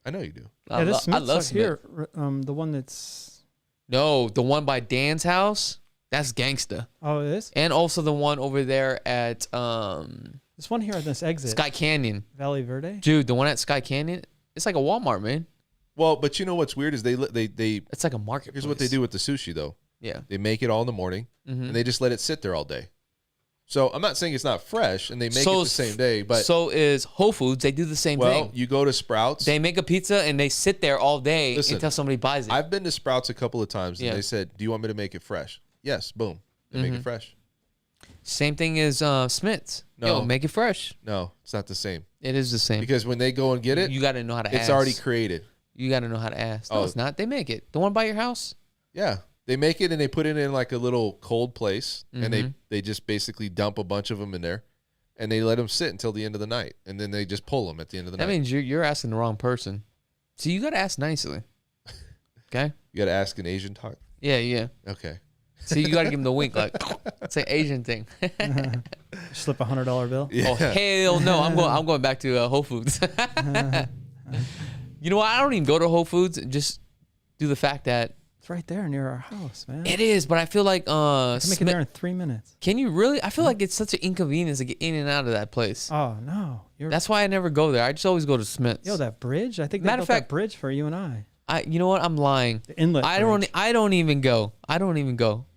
I know you do. I love Smith's. Here, the one that's... No, the one by Dan's house, that's gangsta. Oh, it is? And also the one over there at... this one here at this exit. Sky Canyon. Valley Verde? Dude, the one at Sky Canyon, it's like a Walmart, man. Well, but you know what's weird is they it's like a market. Here's what they do with the sushi, though. Yeah. They make it all in the morning, and they just let it sit there all day. So I'm not saying it's not fresh, and they make it the same day. But so is Whole Foods. They do the same thing. Well, you go to Sprouts. They make a pizza, and they sit there all day until somebody buys it. I've been to Sprouts a couple of times, and they said, do you want me to make it fresh? Yes, boom. They make it fresh. Same thing as Smith's. No. Yo, make it fresh. No, it's not the same. It is the same. Because when they go and get it, you got to know how to ask. It's already created. You got to know how to ask. No, it's not. They make it. The one by your house? Yeah. They make it and they put it in like a little cold place, and they just basically dump a bunch of them in there, and they let them sit until the end of the night, and then they just pull them at the end of the night. That means you're asking the wrong person. So you got to ask nicely. Okay? You got to ask an Asian talk? Yeah. Okay. So you got to give them the wink, like, it's an Asian thing. Slip a $100 bill? Yeah. Oh, hell no. I'm going back to Whole Foods. You know what? I don't even go to Whole Foods. Just do the fact that it's right there near our house, man. It is, but I feel like I can make it there in 3 minutes. Can you really? I feel like it's such an inconvenience to get in and out of that place. Oh no, that's why I never go there. I just always go to Smith's. Yo, that bridge! I think they built that bridge for you and I. You know what? I'm lying. The inlet. I don't even go.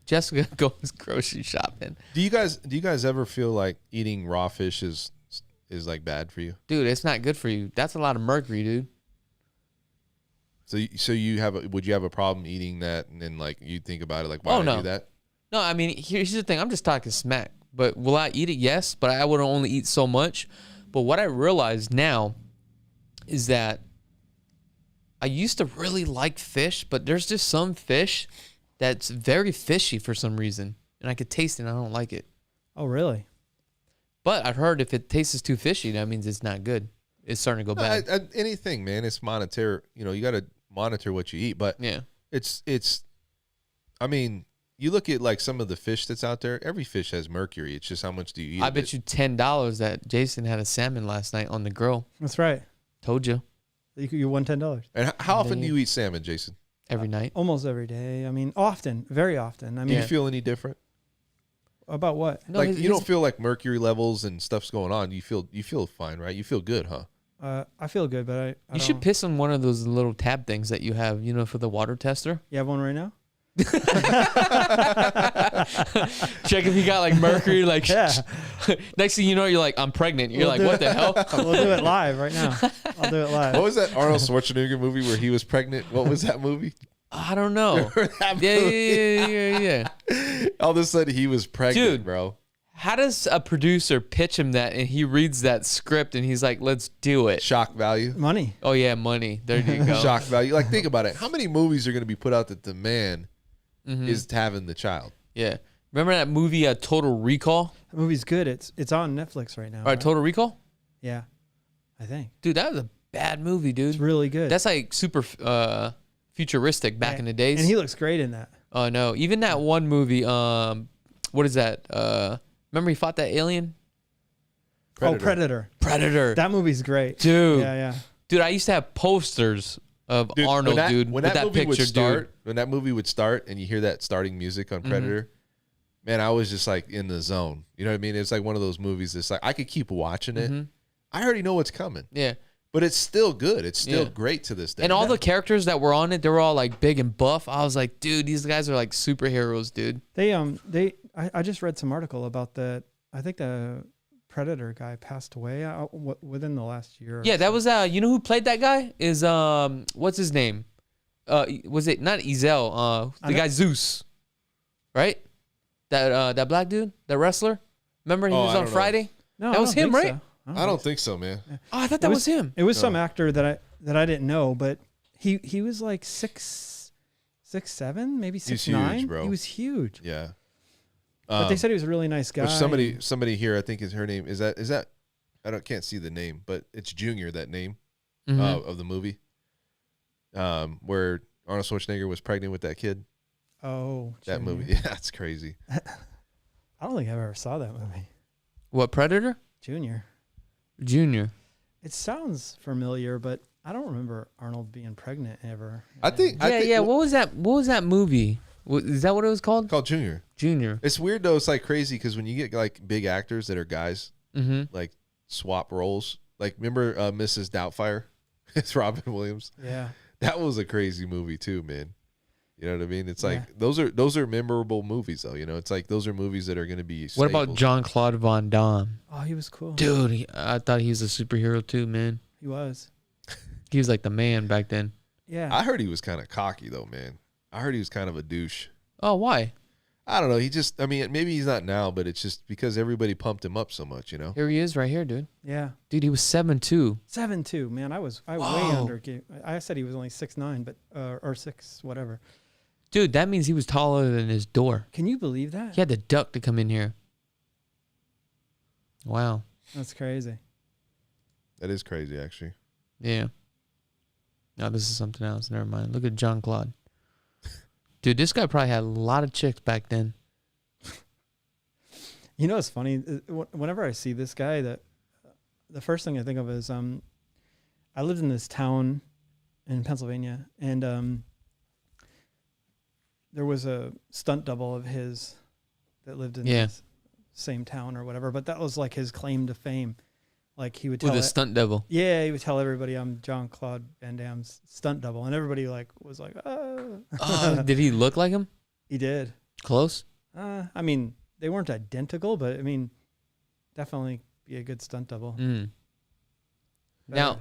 Jessica goes grocery shopping. Do you guys ever feel like eating raw fish is like bad for you? Dude, it's not good for you. That's a lot of mercury, dude. So would you have a problem eating that, and then like you think about it like, why would I do that? No, I mean, here's the thing. I'm just talking smack. But will I eat it? Yes, but I would only eat so much. But what I realize now is that I used to really like fish, but there's just some fish that's very fishy for some reason, and I could taste it and I don't like it. Oh, really? But I've heard if it tastes too fishy, that means it's not good. It's starting to go bad. Anything, man. It's monetary. You got to monitor what you eat. But yeah, it's. I mean, you look at like some of the fish that's out there. Every fish has mercury. It's just how much do you eat? I bet you $10 that Jason had a salmon last night on the grill. That's right. Told you. You won $10. And how often do you eat salmon, Jason? Every night. Almost every day. I mean, often, very often. I mean, do you feel any different? About what? No, like you don't feel like mercury levels and stuff's going on. You feel fine, right? You feel good, huh? I feel good, but I you should piss on one of those little tab things that you have, for the water tester. You have one right now? Check if you got like mercury, like yeah. Next thing you know, you're like, I'm pregnant. You're like, what the hell? We'll do it live right now. I'll do it live. What was that Arnold Schwarzenegger movie where he was pregnant? What was that movie? I don't know. Yeah. All of a sudden he was pregnant, dude, bro. How does a producer pitch him that and he reads that script and he's like, let's do it? Shock value. Money. Oh, yeah, money. There you go. Shock value. Like, think about it. How many movies are going to be put out that the man is having the child? Yeah. Remember that movie, Total Recall? That movie's good. It's on Netflix right now. All right, Total Recall? Yeah, I think. Dude, that was a bad movie, dude. It's really good. That's like super futuristic back in the days. And he looks great in that. Oh, no. Even that one movie, what is that? Remember he fought that alien? Predator. Oh, Predator. Predator. That movie's great. Dude. Yeah. Dude, I used to have posters of Arnold, when that movie would start, when that movie would start and you hear that starting music on Predator, man, I was just like in the zone. You know what I mean? It's like one of those movies that's like I could keep watching it. I already know what's coming. Yeah. But it's still good. It's still great to this day. And all the characters that were on it, they were all like big and buff. I was like, dude, these guys are like superheroes, dude. I just read some article about that. I think the Predator guy passed away within the last year. Yeah, that was you know who played that guy? Is what's his name? Was it not Ezel? The guy Zeus. Right? That black dude, the wrestler? Remember he was on Friday? No, that was him, right? So. I don't think so, man. Oh, I thought that was him. It was some actor that I didn't know, but he was like 6'7", maybe 6'9". He's huge, bro. He was huge. Yeah. But they said he was a really nice guy. Which somebody here, I think is her name. Is that can't see the name, but it's Junior, that name of the movie. Where Arnold Schwarzenegger was pregnant with that kid. Oh, that Junior. movie. Yeah, it's crazy. I don't think I ever saw that movie. What, Predator? Junior. It sounds familiar, but I don't remember Arnold being pregnant ever. I think. What was that? What was that movie? Is that what it was called? Called Junior. It's weird though. It's like crazy because when you get like big actors that are guys, like swap roles. Like remember Mrs. Doubtfire? It's Robin Williams. Yeah. That was a crazy movie too, man. You know what I mean? It's like those are memorable movies though. You know, it's like those are movies that are going to be. What about Jean-Claude Van Damme? Oh, he was cool, dude. I thought he was a superhero too, man. He was. He was like the man back then. Yeah. I heard he was kind of cocky though, man. I heard he was kind of a douche. Oh, why? I don't know. I mean, maybe he's not now, but it's just because everybody pumped him up so much, you know? Here he is right here, dude. Yeah. Dude, he was 7'2". 7'2", man. I was way under. I said he was only 6'9", but or 6 whatever. Dude, that means he was taller than his door. Can you believe that? He had to duck to come in here. Wow. That's crazy. That is crazy, actually. Yeah. No, this is something else. Never mind. Look at Jean-Claude. Dude, this guy probably had a lot of chicks back then. You know what's funny? Whenever I see this guy, the first thing I think of is I lived in this town in Pennsylvania, and there was a stunt double of his that lived in this same town or whatever. But that was like his claim to fame. Like he would tell with a stunt double. Yeah, he would tell everybody I'm Jean-Claude Van Damme's stunt double, and everybody was like, Did he look like him? He did. Close? I mean, they weren't identical, but I mean, definitely be a good stunt double. Now,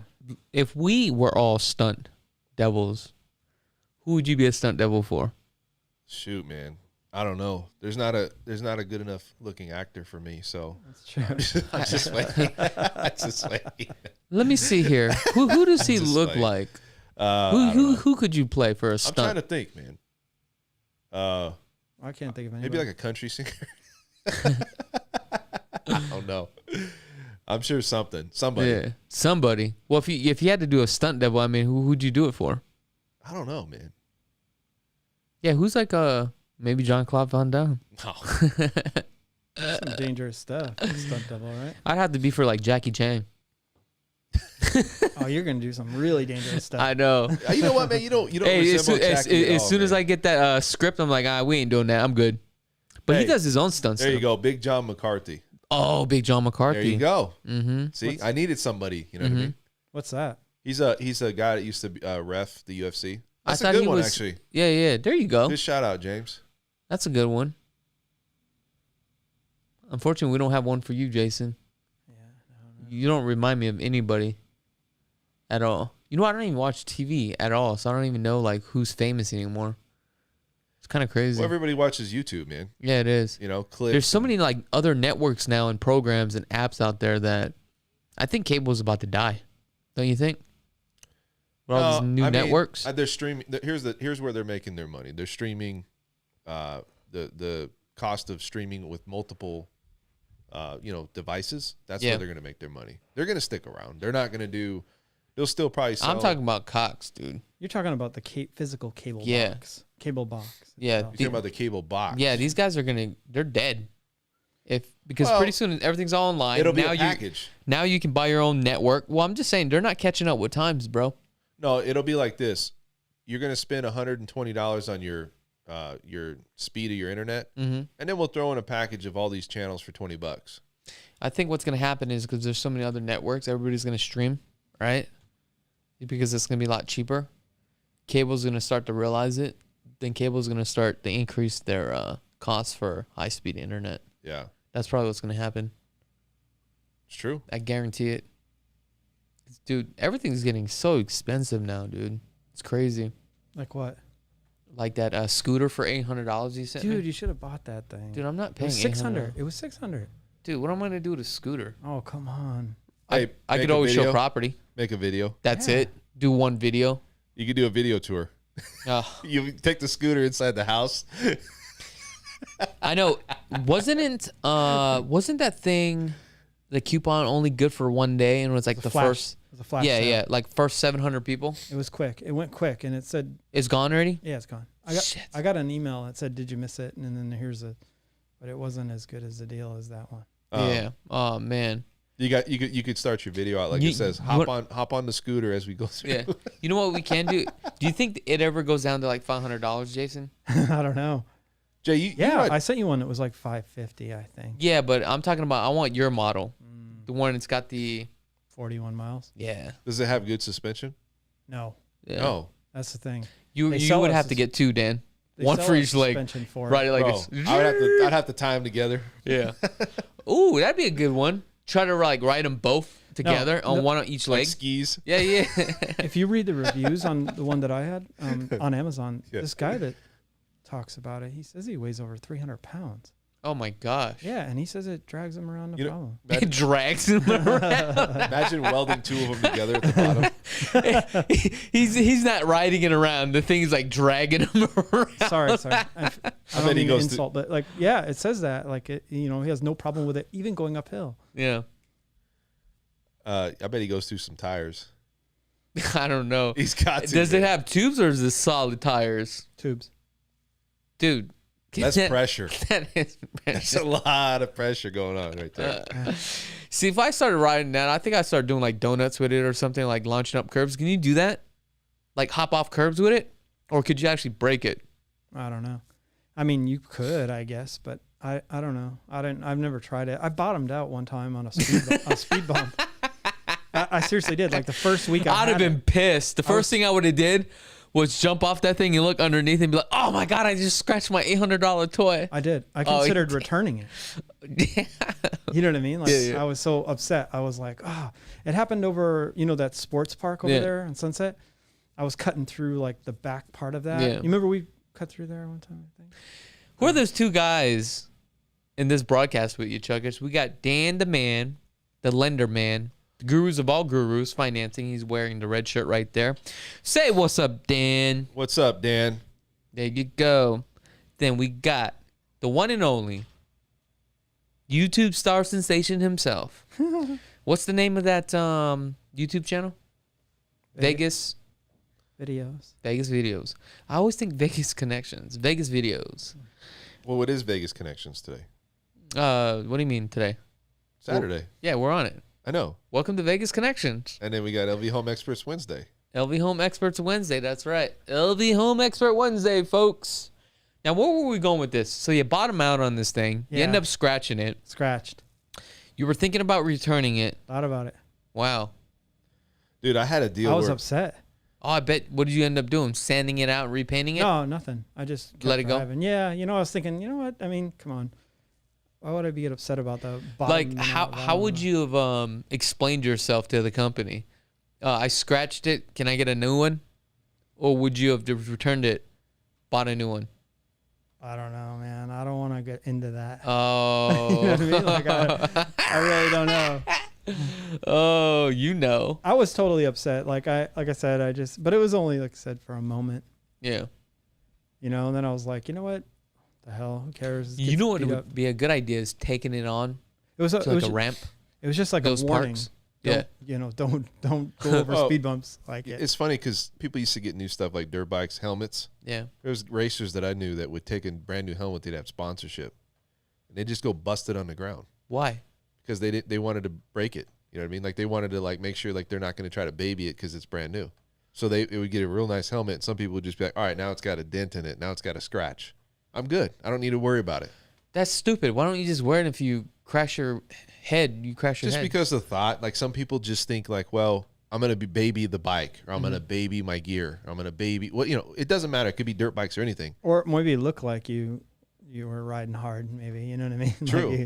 if we were all stunt doubles, who would you be a stunt double for? Shoot, man. I don't know. There's not a good enough looking actor for me, so that's true. I'm just waiting. Let me see here. Who does he look like? Who could you play for a stunt? I'm trying to think, man. I can't think of anybody. Maybe like a country singer. I don't know. I'm sure somebody. Yeah, somebody. Well, if you had to do a stunt double, I mean, who'd you do it for? I don't know, man. Yeah, who's like maybe Jean-Claude Van Damme? No. Some dangerous stuff. Stunt double, right? I'd have to be for like Jackie Chan. Oh, you're gonna do some really dangerous stuff. I know. You know what, man? You don't. Hey, as soon man. as I get that script, I'm like, we ain't doing that. I'm good. But he does his own stunts. There you go, Big John McCarthy. Oh, Big John McCarthy. There you go. Mm-hmm. See, I needed somebody. You know what I mean? What's that? He's a guy that used to ref the UFC. That's I thought a good he one, was, actually. Yeah. There you go. Good shout out, James. That's a good one. Unfortunately, we don't have one for you, Jason. Yeah. No. You don't remind me of anybody at all. You know, I don't even watch TV at all, so I don't even know like who's famous anymore. It's kind of crazy. Well, everybody watches YouTube, man. Yeah, it is. You know, clips. There's so many like other networks now and programs and apps out there that I think cable's about to die. Don't you think? With all these new networks. They're streaming. Here's where they're making their money. They're streaming. The cost of streaming with multiple, devices. That's where they're going to make their money. They're going to stick around. They're not going to do. They'll still probably sell. I'm talking about Cox, dude. You're talking about the physical cable Yeah. box. Cable box. Yeah. itself. You're talking about the cable box. Yeah, these guys are they're dead. Because Well, pretty soon everything's all online. It'll be now a package. Now you can buy your own network. Well, I'm just saying they're not catching up with times, bro. No, it'll be like this. You're going to spend $120 on your speed of your internet, and then we'll throw in a package of all these channels for $20. I think what's going to happen is because there's so many other networks, everybody's going to stream, right? Because it's going to be a lot cheaper. Cable's going to start to realize it. Then cable's going to start to increase their costs for high-speed internet. Yeah. That's probably what's going to happen. It's true. I guarantee it. Dude, everything's getting so expensive now, dude. It's crazy. Like what? Like that scooter for $800 you sent me. Dude, you should have bought that thing. Dude, I'm not it paying was $600. It was $600. Dude, what am I going to do with a scooter? Oh, come on. Hey, I make could a always video. show property. Make a video. That's Yeah. it. Do one video. You could do a video tour. You take the scooter inside the house. I know. Wasn't that thing, the coupon only good for one day, and it was like the Flash. first? It was a flash Yeah, sale. yeah, like first 700 people. It was quick. It went quick, and it said, It's gone already. "Yeah, it's gone." Shit. I got an email that said, "Did you miss it?" And then but it wasn't as good as the deal as that one. Yeah. Oh man. You could start your video out like it says, hop on the scooter as we go through. Yeah. You know what we can do? Do you think it ever goes down to like $500, Jason? I don't know. Jay, you Yeah, ride- I sent you one that was like $550, I think. Yeah, but I'm talking about. I want your model, the one that's got the. 41 miles. Yeah. does it have good suspension? No, Yeah. No. that's the thing. You They you sell would us have to this- get two, Dan. They One sell for a each leg. suspension for it. Right, like Bro, it's. I'd have to tie them together. Yeah. Ooh, that'd be a good one. Try to like ride them both together on one on each Like leg. skis. Yeah, yeah. If you read the reviews on the one that I had on Amazon, Yeah. this guy that talks about it, he says he weighs over 300 pounds. Oh my gosh. Yeah, and he says it drags him around You no know- problem. It drags him around. Imagine welding two of them together at the bottom. he's not riding it around. The thing's like dragging him around. Sorry. I bet don't he mean to goes insult, but like, yeah, it says that. Like, he has no problem with it, even going uphill. Yeah. I bet he goes through some tires. I don't know. He's got to. Does it have tubes or is it solid tires? Tubes. Dude. That's pressure. That is That's pressure. a lot of pressure going on right there. See, if I started riding that, I think I started doing like donuts with it or something, like launching up curbs. Can you do that? Like hop off curbs with it? Or could you actually break it? I don't know. I mean, you could, I guess, but I don't know. I've never tried it. I bottomed out one time on a speed bump. I seriously did. Like the first week I'd have been pissed. The first thing I would have did was jump off that thing and look underneath and be like, oh my God, I just scratched my $800 toy. I did. I Oh, considered returning it. You know what I mean? Like Yeah. I was so upset. I was like, it happened over, that sports park over there on Sunset. I was cutting through like the back part of that. Yeah. You remember we cut through there one time, I think? Who are those two guys in this broadcast with you, Chuckers? We got Dan the man, the lender man, the gurus of all gurus, financing. He's wearing the red shirt right there. Say what's up, Dan. What's up, Dan? There you go. Then we got the one and only YouTube star sensation himself. What's the name of that YouTube channel? Vegas Videos. I always think Vegas Connections. Vegas Videos. Well, what is Vegas Connections today? What do you mean today? Saturday. Yeah, we're on it. I know. Welcome to Vegas Connections. And then we got LV Home Experts Wednesday. LV Home Experts Wednesday. That's right. LV Home Expert Wednesday, folks. Now, where were we going with this? So you bottom out on this thing. You end Yeah. up scratching it. Scratched. You were thinking about returning it. Thought about it. Wow. Dude, I had a deal I was where upset. Oh, I bet. What did you end up doing? Sanding it out and repainting it? No, nothing. I just kept Let it go? driving. Yeah, I was thinking, you know what? I mean, come on. Why would I be upset about the bottom? Like, how would you have explained yourself to the company? I scratched it. Can I get a new one? Or would you have returned it, bought a new one? I don't know, man. I don't want to get into that. Oh. You know what I mean? Like, I really don't know. Oh, you know. I was totally upset. Like I said, but it was only, like I said, for a moment. Yeah. You know, and then I was like, you know what? The hell? Who cares? You know what would be a good idea is taking it on It was to like a ramp. It was just like Those a warning. parks. Don't, you know, don't go over speed bumps like it. It's funny because people used to get new stuff like dirt bikes, helmets. Yeah. There was racers that I knew that would take a brand new helmet. They'd have sponsorship, and they just go bust it on the ground Why? because they wanted to break it. You know what I mean? Like they wanted to like make sure like they're not going to try to baby it because it's brand new. So it would get a real nice helmet. And some people would just be like, all right, now it's got a dent in it. Now it's got a scratch. I'm good. I don't need to worry about it. That's stupid. Why don't you just wear it if you crash your head? You crash your Just head. because of thought, like some people just think like, well, I'm going to be baby the bike, or I'm going to baby my gear, or I'm going to baby, well, you know, it doesn't matter. It could be dirt bikes or anything. Or maybe look like you were riding hard, maybe. You know what I mean? True. Like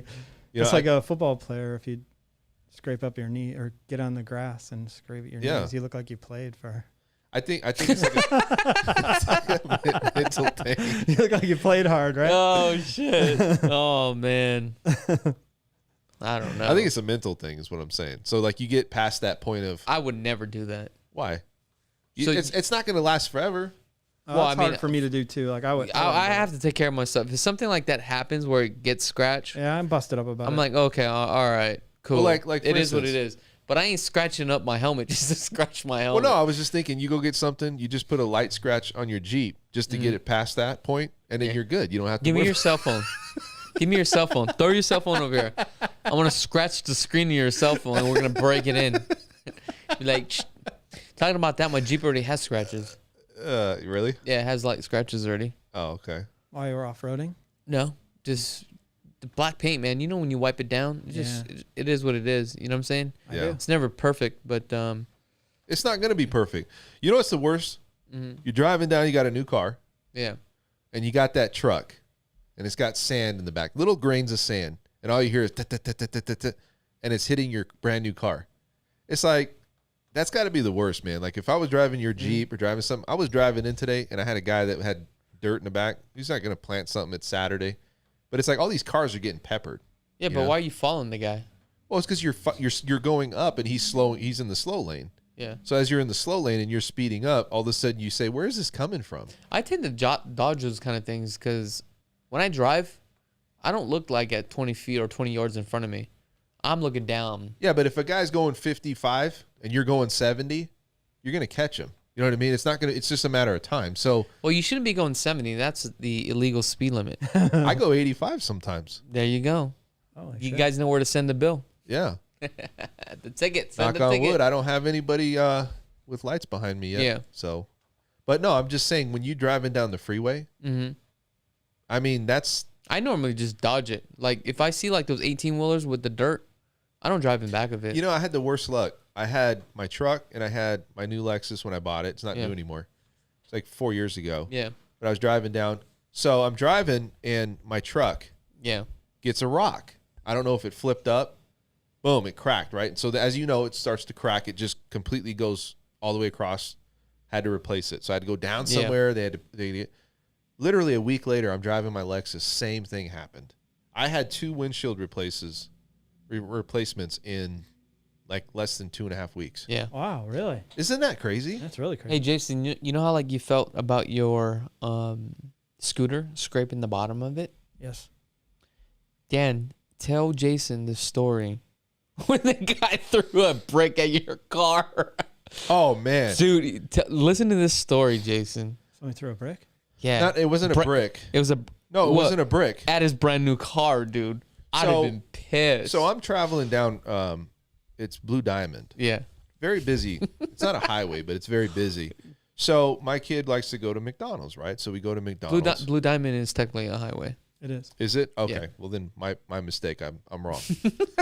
You it's know, like a football player. If you scrape up your knee or get on the grass and scrape at your knees, you look like you played for. I think it's like a mental thing. You look like you played hard, right? Oh, shit. Oh, man. I don't know. I think it's a mental thing is what I'm saying. So like you get past that point of I would never do that. why? So It's not going to last forever. Well, it's hard for me to do too. Like I have to take care of myself. If something like that happens where it gets scratched, Yeah, I'm busted up about it. I'm like, okay, all right, cool. Well, like it for is what it instance- is. But I ain't scratching up my helmet just to scratch my helmet. Well, no, I was just thinking you go get something, you just put a light scratch on your Jeep just to get it past that point, and then you're good. You don't have to Give me worry your cell phone. Give me your cell phone. Throw your cell phone over here. I want to scratch the screen of your cell phone, and we're gonna break it in. Be like, talking about that, my Jeep already has scratches. Really? Yeah, it has like scratches already. Oh, okay. While you were off roading. No, just the black paint, man. You know when you wipe it down, it is what it is. You know what I'm saying? Yeah. It's never perfect, but It's not going to be perfect. You know what's the worst? You're driving down, you got a new car, yeah. and you got that truck, and it's got sand in the back, little grains of sand, and all you hear is and it's hitting your brand new car. It's like, that's got to be the worst, man. Like if I was driving your Jeep or driving something, I was driving in today, and I had a guy that had dirt in the back. He's not going to plant something. It's Saturday. But it's like all these cars are getting peppered. Yeah, but why are you following the guy? Well, it's because you're going up and he's slow. He's in the slow lane. Yeah. So as you're in the slow lane and you're speeding up, all of a sudden you say, "Where is this coming from?" I tend to dodge those kind of things because when I drive, I don't look like at 20 feet or 20 yards in front of me. I'm looking down. Yeah, but if a guy's going 55 and you're going 70, you're gonna catch him. You know what I mean? It's not gonna. It's just a matter of time. So Well, you shouldn't be going 70. That's the illegal speed limit. I go 85 sometimes. There you go. Oh, You guys know where to send the bill. Yeah. The ticket. Send Knock the on ticket. wood. I don't have anybody with lights behind me yet. Yeah. So, but no, I'm just saying when you driving down the freeway, I mean that's. I normally just dodge it. Like if I see like those 18-wheelers with the dirt, I don't drive in back of it. You know, I had the worst luck. I had my truck and I had my new Lexus when I bought it. It's not new anymore. It's like 4 years ago. Yeah. But I was driving down. So I'm driving and my truck gets a rock. I don't know if it flipped up. Boom, it cracked, right? So as you know, it starts to crack. It just completely goes all the way across. Had to replace it. So I had to go down somewhere. Literally a week later, I'm driving my Lexus. Same thing happened. I had 2 windshield replacements in like less than 2.5 weeks. Yeah. Wow, really? Isn't that crazy? That's really crazy. Hey, Jason, you know how like you felt about your scooter scraping the bottom of it? Yes. Dan, tell Jason the story when the guy threw a brick at your car. Oh, man. Dude, listen to this story, Jason. Somebody threw a brick? Yeah. It wasn't a brick. It was a... No, it wasn't a brick. At his brand new car, dude. I'd have been pissed. So I'm traveling down, it's Blue Diamond. Yeah. Very busy. It's not a highway, but it's very busy. So my kid likes to go to McDonald's, right? So we go to McDonald's. Blue Diamond is technically a highway. It is. Is it? Okay. Yeah. Well, then my mistake. I'm wrong.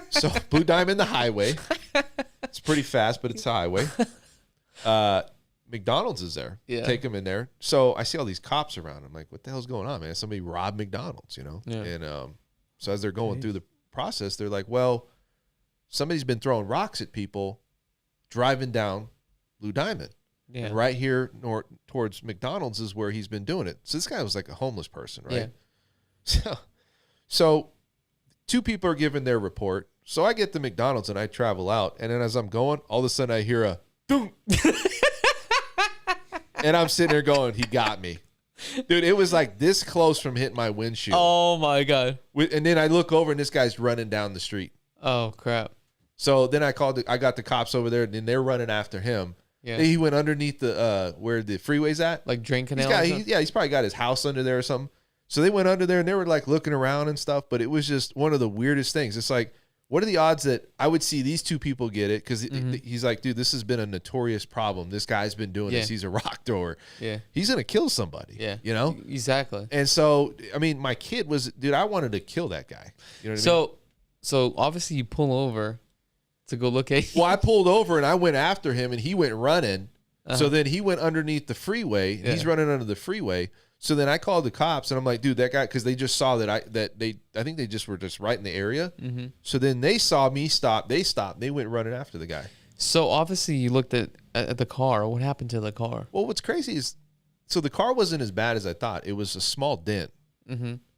So Blue Diamond, the highway. It's pretty fast, but it's a highway. McDonald's is there. Yeah. Take them in there. So I see all these cops around. I'm like, what the hell's going on, man? Somebody robbed McDonald's, you know? Yeah. And so as they're going through the process, they're like, well, somebody's been throwing rocks at people driving down Blue Diamond. Yeah. And right here towards McDonald's is where he's been doing it. So this guy was like a homeless person, right? Yeah. So two people are giving their report. So I get to McDonald's and I travel out. And then as I'm going, all of a sudden I hear a dunk. And I'm sitting there going, he got me. Dude, it was like this close from hitting my windshield. Oh, my God. And then I look over and this guy's running down the street. Oh, crap. So then I got the cops over there and then they're running after him. Yeah. He went underneath the where the freeway's at. Like drain canal? He's probably got his house under there or something. So they went under there and they were like looking around and stuff, but it was just one of the weirdest things. It's like, what are the odds that I would see these two people get it? Because he's like, dude, this has been a notorious problem. This guy's been doing this. He's a rock thrower. Yeah. He's going to kill somebody. Yeah. You know? Exactly. And so, I mean, my kid was, dude, I wanted to kill that guy. You know what I mean? So obviously you pull over to go look at. Well, I pulled over and I went after him and he went running. So then he went underneath the freeway. Yeah. He's running under the freeway. So then I called the cops and I'm like, dude, that guy, because they just saw that I think they just were just right in the area. Mm-hmm. So then they saw me stop. They stopped. They went running after the guy. So obviously you looked at the car. What happened to the car? Well, what's crazy is, so the car wasn't as bad as I thought. It was a small dent,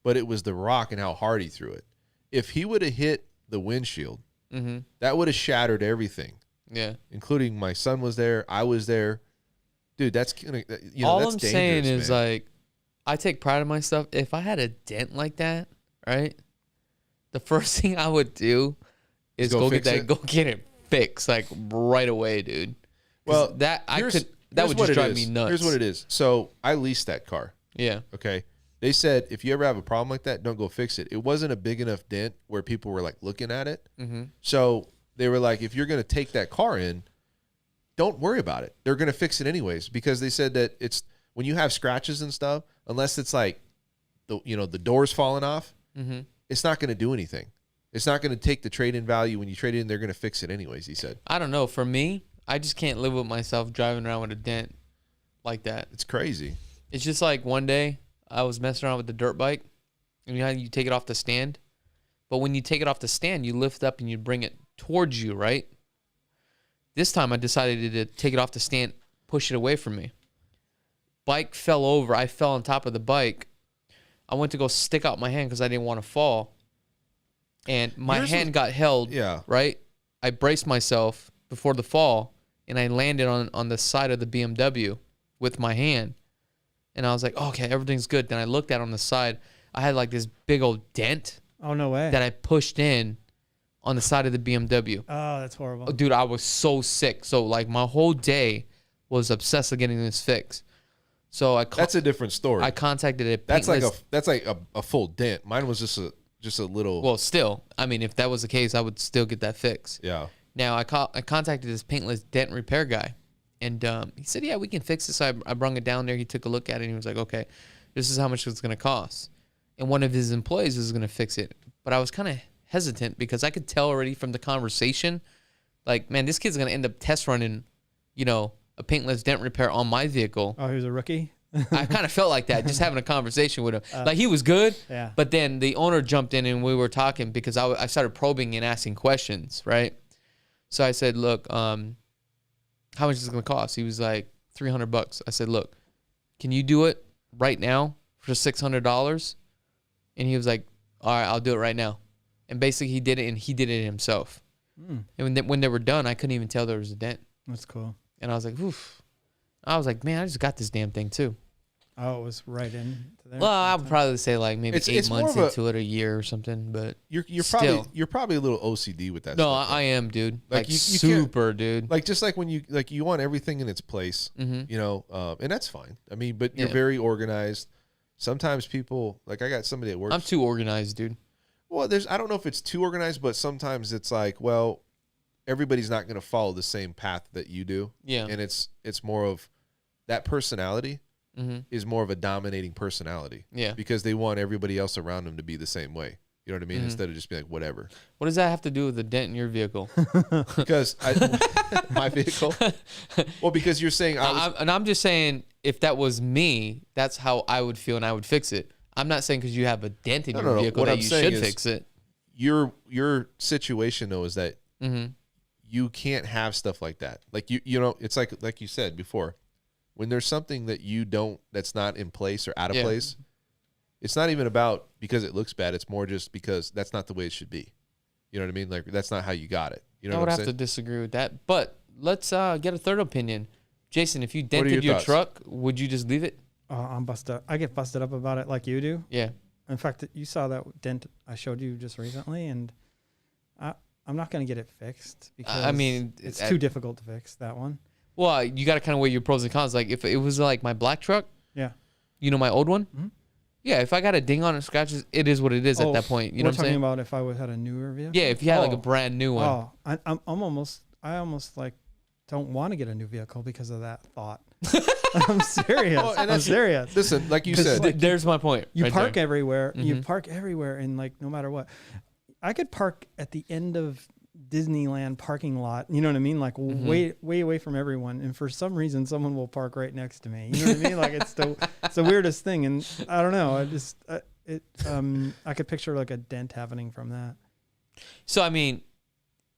but it was the rock and how hard he threw it. If he would have hit the windshield, that would have shattered everything. Yeah. Including my son was there. I was there. Dude, that's, you know, all that's I'm saying is, man. like, I take pride in my stuff. If I had a dent like that, right, the first thing I would do is go get it fixed, like, right away, dude. Well, that would just drive me nuts. Here's what it is. So I leased that car. Yeah. Okay. They said, if you ever have a problem like that, don't go fix it. It wasn't a big enough dent where people were like looking at it. So they were like, if you're going to take that car in, don't worry about it. They're going to fix it anyways, because they said that it's, when you have scratches and stuff, unless it's like the door's falling off, it's not going to do anything. It's not going to take the trade-in value. When you trade it in, they're going to fix it anyways, he said. I don't know. For me, I just can't live with myself driving around with a dent like that. It's crazy. It's just like one day I was messing around with the dirt bike, and you know how you take it off the stand? But when you take it off the stand, you lift up and you bring it towards you, right? This time I decided to take it off the stand, push it away from me. Bike fell over. I fell on top of the bike. I went to go stick out my hand because I didn't want to fall. And my hand got held, right? I braced myself before the fall, and I landed on the side of the BMW with my hand. And I was like, okay, everything's good. Then I looked at it on the side. I had like this big old dent. Oh, no way. That I pushed in on the side of the BMW. Oh, that's horrible. Dude, I was so sick. So, like, my whole day was obsessed with getting this fixed. So that's a different story. I contacted a paintless. That's like a full dent. Mine was just a little. Well, still, I mean, if that was the case, I would still get that fixed. Yeah. Now I contacted this paintless dent repair guy, and he said, "Yeah, we can fix this." I brung it down there. He took a look at it, and he was like, "Okay, this is how much it's going to cost." And one of his employees was going to fix it, but I was kind of hesitant because I could tell already from the conversation, like, man, this kid's going to end up test running, a paintless dent repair on my vehicle. Oh, he was a rookie? I kind of felt like that, just having a conversation with him. Like, he was good, but then the owner jumped in and we were talking because I started probing and asking questions, right? So I said, look, how much is it going to cost? He was like, $300. I said, look, can you do it right now for $600? And he was like, all right, I'll do it right now. And basically he did it, and he did it himself. And when they were done, I couldn't even tell there was a dent. That's cool. And I was like, oof. I was like, man, I just got this damn thing too. Oh, it was right in there. Well, I would probably say like maybe 8 months into it, a year or something. But you're still. probably a little OCD with that. No, stuff, I am, dude. Like you super, dude. Like just like when you want everything in its place, and that's fine. I mean, but you're very organized. Sometimes people, like I got somebody at work. I'm too organized, dude. Well, I don't know if it's too organized, but sometimes it's like, well, everybody's not going to follow the same path that you do. Yeah. And it's more of that personality is more of a dominating personality. Yeah. Because they want everybody else around them to be the same way. You know what I mean? Instead of just being like, whatever. What does that have to do with the dent in your vehicle? Because my vehicle? Well, because you're saying I'm just saying, if that was me, that's how I would feel and I would fix it. I'm not saying because you have a dent in your vehicle that you should fix it. Your situation, though, is that you can't have stuff like that. Like, it's like you said before, when there's something that that's not in place or out of place, It's not even about because it looks bad. It's more just because that's not the way it should be. You know what I mean? Like that's not how you got it. You know I what would I'm have saying? to disagree with that. But let's get a third opinion. Jason, if you dented your your thoughts? truck, would you just leave it? I'm busted. I get busted up about it like you do. Yeah. In fact, you saw that dent I showed you just recently, and I'm not going to get it fixed because I mean, it's too difficult to fix that one. Well, you got to kind of weigh your pros and cons. Like if it was like my black truck, Yeah. you know, my old one. Mhm. Yeah, if I got a ding on it, scratches, it is what it is at that point. You know we're what I'm talking saying? about if I had a newer vehicle. Yeah, if you had like a brand new one. Oh, I almost like don't want to get a new vehicle because of that thought. I'm serious. Oh, and I'm that's- serious. Listen, like you 'Cause said, like, There's my point. You right park there. everywhere. You Mhm. park everywhere, and like no matter what, I could park at the end of Disneyland parking lot. You know what I mean? Like Mhm. way away from everyone. And for some reason, someone will park right next to me. You know what I mean? Like it's the weirdest thing. And I don't know. I could picture like a dent happening from that. So I mean,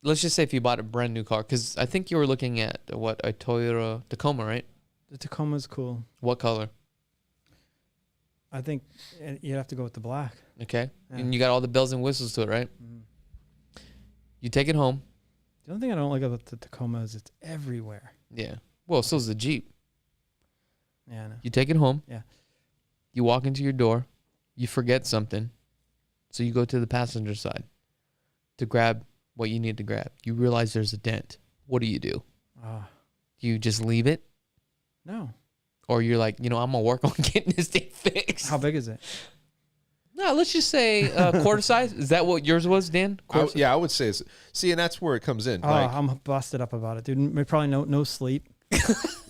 let's just say if you bought a brand new car, because I think you were looking at a Toyota Tacoma, right? The Tacoma's cool. What color? I think you'd have to go with the black. Okay, Yeah. and you got all the bells and whistles to it, right? Mm. You take it home. The only thing I don't like about the Tacoma is it's everywhere. Yeah. Well, so's the Jeep. Yeah, I know. You take it home. Yeah. You walk into your door. You forget something. So you go to the passenger side to grab what you need to grab. You realize there's a dent. What do? You just leave it? No. Or you're like, I'm going to work on getting this thing fixed. How big is it? No, let's just say quarter size. Is that what yours was, Dan? I would say it's, see, and that's where it comes in. Oh, Like, I'm busted up about it, dude. Probably no sleep.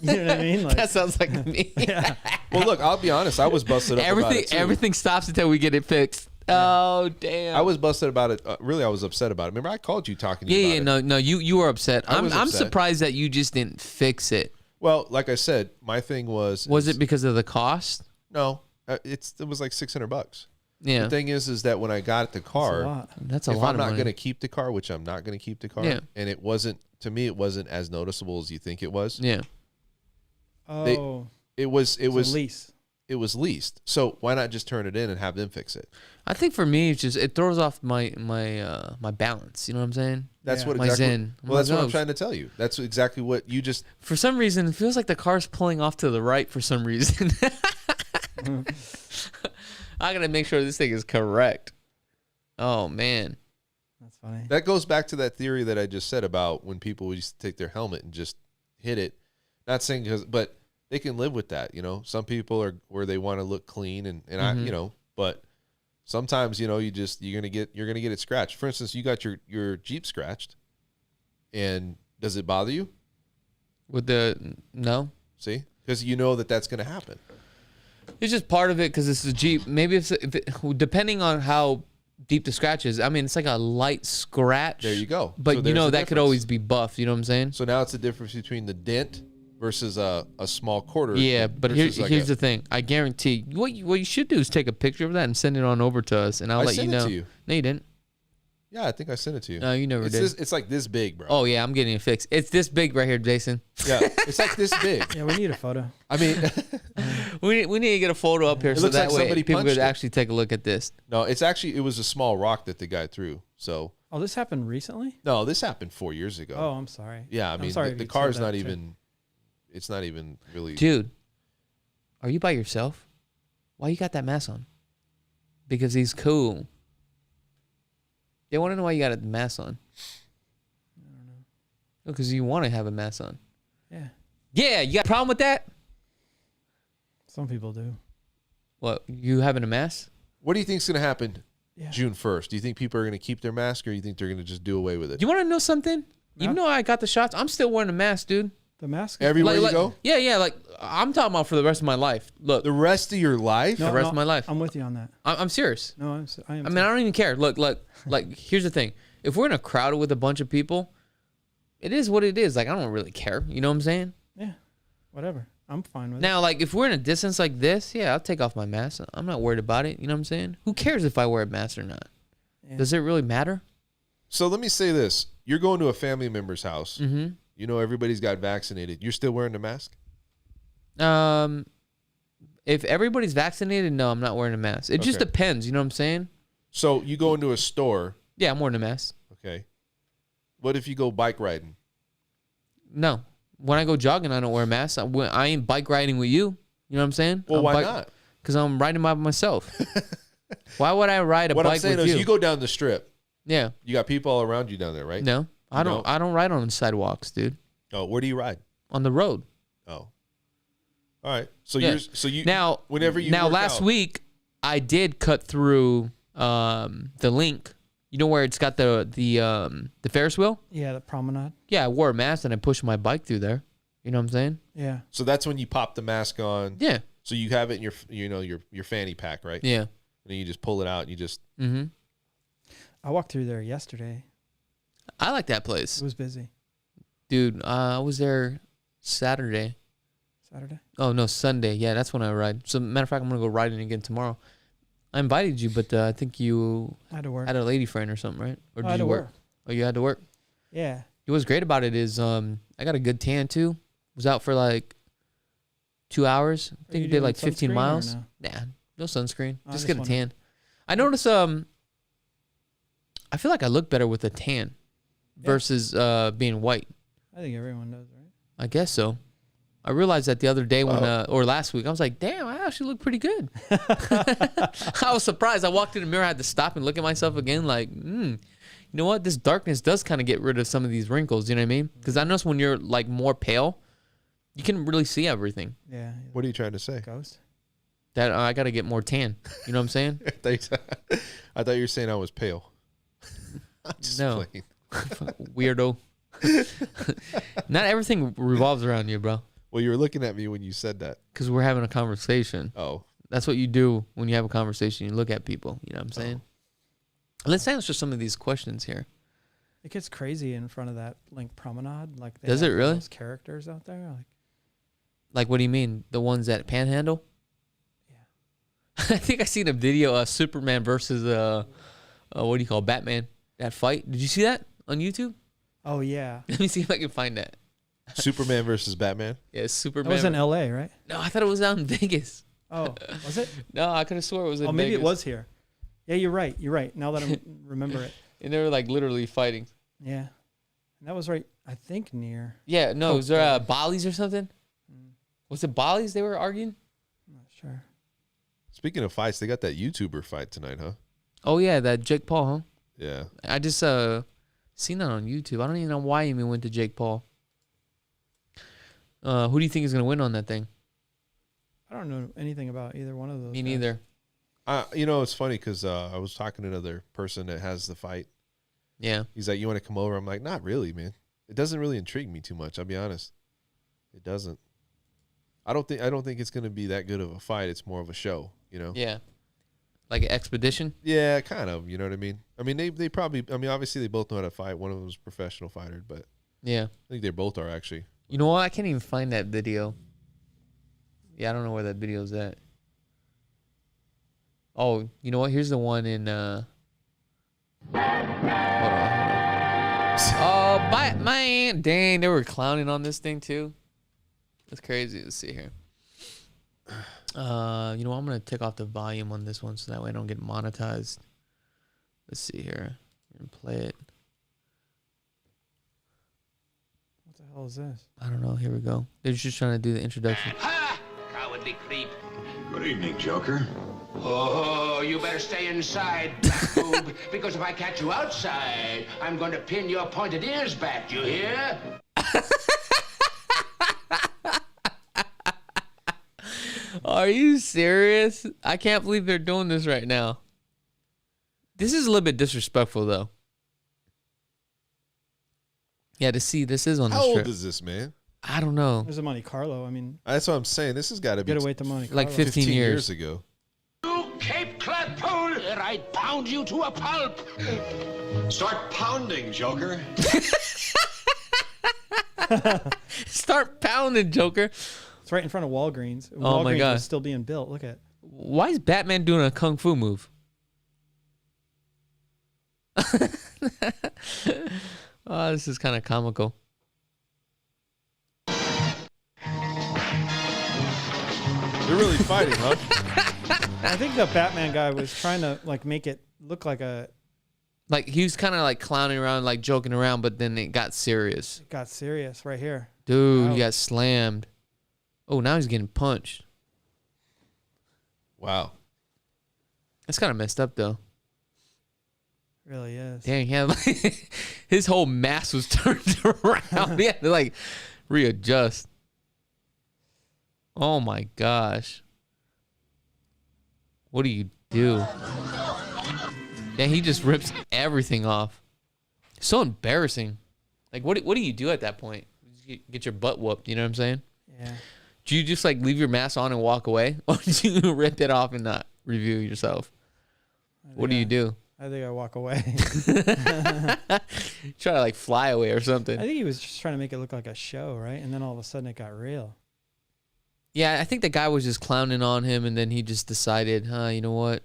You know what I mean? Like, That sounds like me. yeah. well, look, I'll be honest. I was busted up about it too. Everything stops until we get it fixed. Oh, damn. I was busted about it. Really, I was upset about it. Remember, I called you talking to you about it. No, you were upset. I was I'm upset. surprised that you just didn't fix it. Well, like I said, my thing was it because of the cost? no. It was like $600. Yeah. The thing is that when I got the car, That's a if lot I'm of not money. going to keep the car, which I'm not going to keep the car, Yeah. and it wasn't, to me, it wasn't as noticeable as you think it was. Yeah. Oh, It was lease. it was leased. So why not just turn it in and have them fix it? I think for me, it's just it throws off my balance. You know what I'm saying? That's Yeah. what My exactly. zen. Well, that's what I'm No. trying to tell you. That's exactly what you just. For some reason, it feels like the car's pulling off to the right for some reason. I gotta make sure this thing is correct. Oh man. That's funny. That goes back to that theory that I just said about when people used to take their helmet and just hit it. Not saying but they can live with that. Some people are where they want to look clean and Mhm. but sometimes you're gonna get it scratched. For instance, you got your Jeep scratched, and does it bother you? No, See, because you know that's gonna happen. it's just part of it because it's a Jeep. Maybe if it, depending on how deep the scratch is. I mean, it's like a light scratch. There you go. But So there's the that could difference. always be buffed. You know what I'm saying? So now it's the difference between the dent versus a small quarter. Yeah, but versus here's the thing. I guarantee what you should do is take a picture of that and send it on over to us, and I'll I let you sent know. it to you. No, you didn't. Yeah, I think I sent it to you. No, you never it's did. It's like this big, bro. Oh yeah, I'm getting it fixed. It's this big right here, Jason. Yeah, it's like this big. Yeah, we need a photo. I mean, We need to get a photo up here so looks that like way somebody people punched could it. actually take a look at this. no, it was a small rock that the guy threw. So Oh, this happened recently? no, this happened 4 years ago. Oh, I'm sorry. yeah, I I'm mean, sorry the if you car's said that, not too. even. It's not even really. Dude, are you by yourself? Why you got that mask on? Because he's cool. They want to know why you got a mask on. I don't know. Because you want to have a mask on. Yeah, Yeah, you got a problem with that? some people do. What, you having a mask? What do you think's going to happen Yeah. June 1st? Do you think people are going to keep their mask, or you think they're going to just do away with it? You want to know something? Yeah. Even though I got the shots, I'm still wearing a mask, dude. The mask. Everywhere you go, Yeah, like I'm talking about for the rest of my life. Look, the rest of your life. the rest of my life. I'm with you on that. I'm serious. No, I am. I mean, I don't even care. Look, like here's the thing. If we're in a crowd with a bunch of people, it is what it is. Like, I don't really care. You know what I'm saying? Yeah, whatever. I'm fine with it. Now, like, if we're in a distance like this, yeah, I'll take off my mask. I'm not worried about it. You know what I'm saying? Who cares if I wear a mask or not? Yeah. Does it really matter? So let me say this: you're going to a family member's house. Mm-hmm. You know everybody's got vaccinated. You're still wearing the mask. In If everybody's vaccinated, no, I'm not wearing a mask. It just Okay. depends. You know what I'm saying? So you go into a store. Yeah, I'm wearing a mask. Okay. What if you go bike riding? No. When I go jogging, I don't wear a mask. I ain't bike riding with you. You know what I'm saying? Well, why not? Because I'm riding by myself. Why would I ride a What bike I'm saying with is, you? you go down the strip. Yeah. You got people all around you down there, right? No, I don't. I don't ride on sidewalks, dude. Oh, where do you ride? On the road. Oh. All right. So Yeah. you Now, whenever you work last out- week I did cut through the link. You know where it's got the Ferris wheel? Yeah, the promenade. Yeah, I wore a mask and I pushed my bike through there. You know what I'm saying? Yeah. So that's when you pop the mask on. Yeah. So you have it in your fanny pack, right? Yeah. And then you just pull it out and you just Mm-hmm. I walked through there yesterday. I like that It place, was busy. dude. I was there Saturday. Saturday. Oh no, Sunday. Yeah, that's when I ride. So matter of fact, I'm gonna go riding again tomorrow. I invited you, but I think you I had to work. had a lady friend or something, right? Or I had to work. Oh, you had to work. Yeah. What's great about it is I got a good tan too. Was out for like 2 hours. I think you you did doing like 15 sunscreen or miles. no? Nah, no sunscreen. I Just just get a wondered. tan. I notice I feel like I look better with a tan versus being white. I think everyone does, right? I guess so. I realized that the other day when Oh. or last week I was like, damn, I actually look pretty good. I was surprised. I walked in the mirror, I had to stop and look at myself again like, you know what? This darkness does kind of get rid of some of these wrinkles, you know what I mean? Because I noticed when you're like more pale, you can really see everything. Yeah. What are you trying to say? Ghost. That I got to get more tan. You know what I'm saying? I thought you were saying I was pale. I'm just No. playing. Weirdo. Not everything revolves around you, bro. Well, you were looking at me when you said that. Because we're having a conversation. Oh. That's what you do when you have a conversation. You look at people. You know what I'm saying? Let's answer some of these questions here. It gets crazy in front of that like promenade. Like they Does have it really? Those characters out there. Like Like, what do you mean? The ones that panhandle? Yeah. I think I seen a video of Superman versus what do you call Batman? That fight. Did you see that on YouTube? oh yeah. Let me see if I can find that. Superman versus Batman? Yeah, Superman. That was in L.A., right? No, I thought it was out in Vegas. Oh, was it? No, I could have swore it was in Oh, maybe Vegas. it was here. Yeah, you're right. You're right. Now that I remember it. And they were like literally fighting. Yeah. And that was right, I think, near. Yeah, no, was there Okay. Bollies or something? Was it Bollies they were arguing? I'm not sure. Speaking of fights, they got that YouTuber fight tonight, huh? Oh yeah, that Jake Paul, huh? Yeah. I just seen that on YouTube. I don't even know why he even went to Jake Paul. Who do you think is gonna win on that thing? I don't know anything about either one of those. Me guys. neither. It's funny because I was talking to another person that has the fight. Yeah. He's like, "You want to come over?" I'm like, "Not really, man. It doesn't really intrigue me too much. I'll be honest. It doesn't. I don't think it's gonna be that good of a fight. It's more of a show, you know." Yeah. Like an expedition. Yeah, kind of. You know what I mean? I mean, they probably. I mean, obviously they both know how to fight. One of them is a professional fighter, but Yeah. I think they both are actually. You know what? I can't even find that video. Yeah, I don't know where that video's at. Oh, you know what? Here's the one in hold on. Oh, man. Dang, they were clowning on this thing too. That's crazy. Let's see here. You know what? I'm gonna take off the volume on this one so that way I don't get monetized. Let's see here. And play it. What the hell is this? I don't know. Here we go. They're just trying to do the introduction. Ha! Cowardly creep. Good evening, Joker. Oh, you better stay inside, black boob, because if I catch you outside, I'm going to pin your pointed ears back, you hear? Are you serious? I can't believe they're doing this right now. This is a little bit disrespectful, though. Yeah, to see this is on the How old strip. is this man? I don't know. There's a Monte Carlo. I mean, That's what I'm saying. This has got to be get away to Monte Carlo. Like 15 years. ago. You Cape Cladpole, or I'd pound you to a pulp. Start pounding, Joker. Start pounding, Joker. It's right in front of Walgreens. Oh, my Walgreens God. was still being built. Look at. Why is Batman doing a kung fu move? Oh, this is kind of comical. They're really fighting, huh? I think the Batman guy was trying to like make it look like Like he was kind of like clowning around, like joking around, but then it got serious. it got serious right here. Dude, Ouch. he got slammed. Oh, now he's getting punched. Wow. That's kind of messed up, though. Really is. Dang, he had like his whole mask was turned around. He had to like readjust. Oh my gosh. What do you do? Yeah, he just rips everything off. So embarrassing. Like, what do you do at that point? Get your butt whooped, you know what I'm saying? Yeah. Do you just like leave your mask on and walk away? Or do you rip it off and not review yourself? What do you do? I think I walk away. Try to like fly away or something. I think he was just trying to make it look like a show, right? And then all of a sudden it got real. Yeah, I think the guy was just clowning on him, and then he just decided, you know what?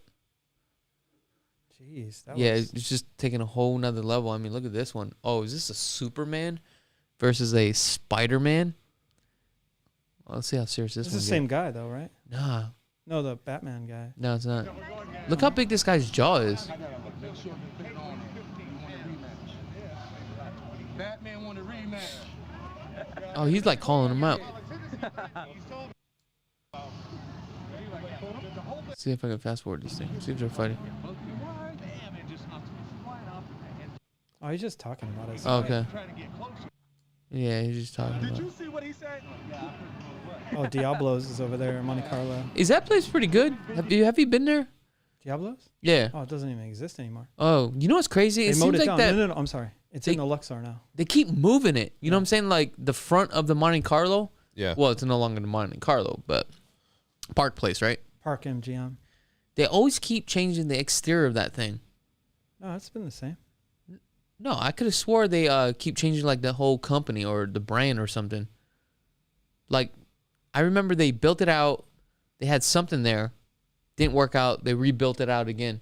Jeez. It's just taking a whole nother level. I mean, look at this one. Oh, is this a Superman versus a Spider-Man? Well, let's see how serious this It's one the gets. same guy though, right? Nah, No, the Batman guy. no, it's not. Look how big this guy's jaw is. Batman won a rematch. Oh, he's like calling him out. See if I can fast forward this thing. See if they're fighting. Oh, he's just talking about it. Oh, okay. Yeah, he's just talking about it. See what he said? Oh, Diablo's is over there in Monte Carlo. Is that place pretty good? Have you been there? Diablo's? Yeah. Oh, it doesn't even exist anymore. Oh, you know what's crazy? They It mowed seems it like down. that No, I'm sorry. It's They- in the Luxor now. they keep moving it. You know what I'm saying? Like the front of the Monte Carlo. Yeah. Well, it's no longer the Monte Carlo, but Park Place, right? Park MGM. They always keep changing the exterior of that thing. No, it's been the same. No, I could have swore they keep changing like the whole company or the brand or something. Like, I remember they built it out. They had something there. Didn't work out. They rebuilt it out again.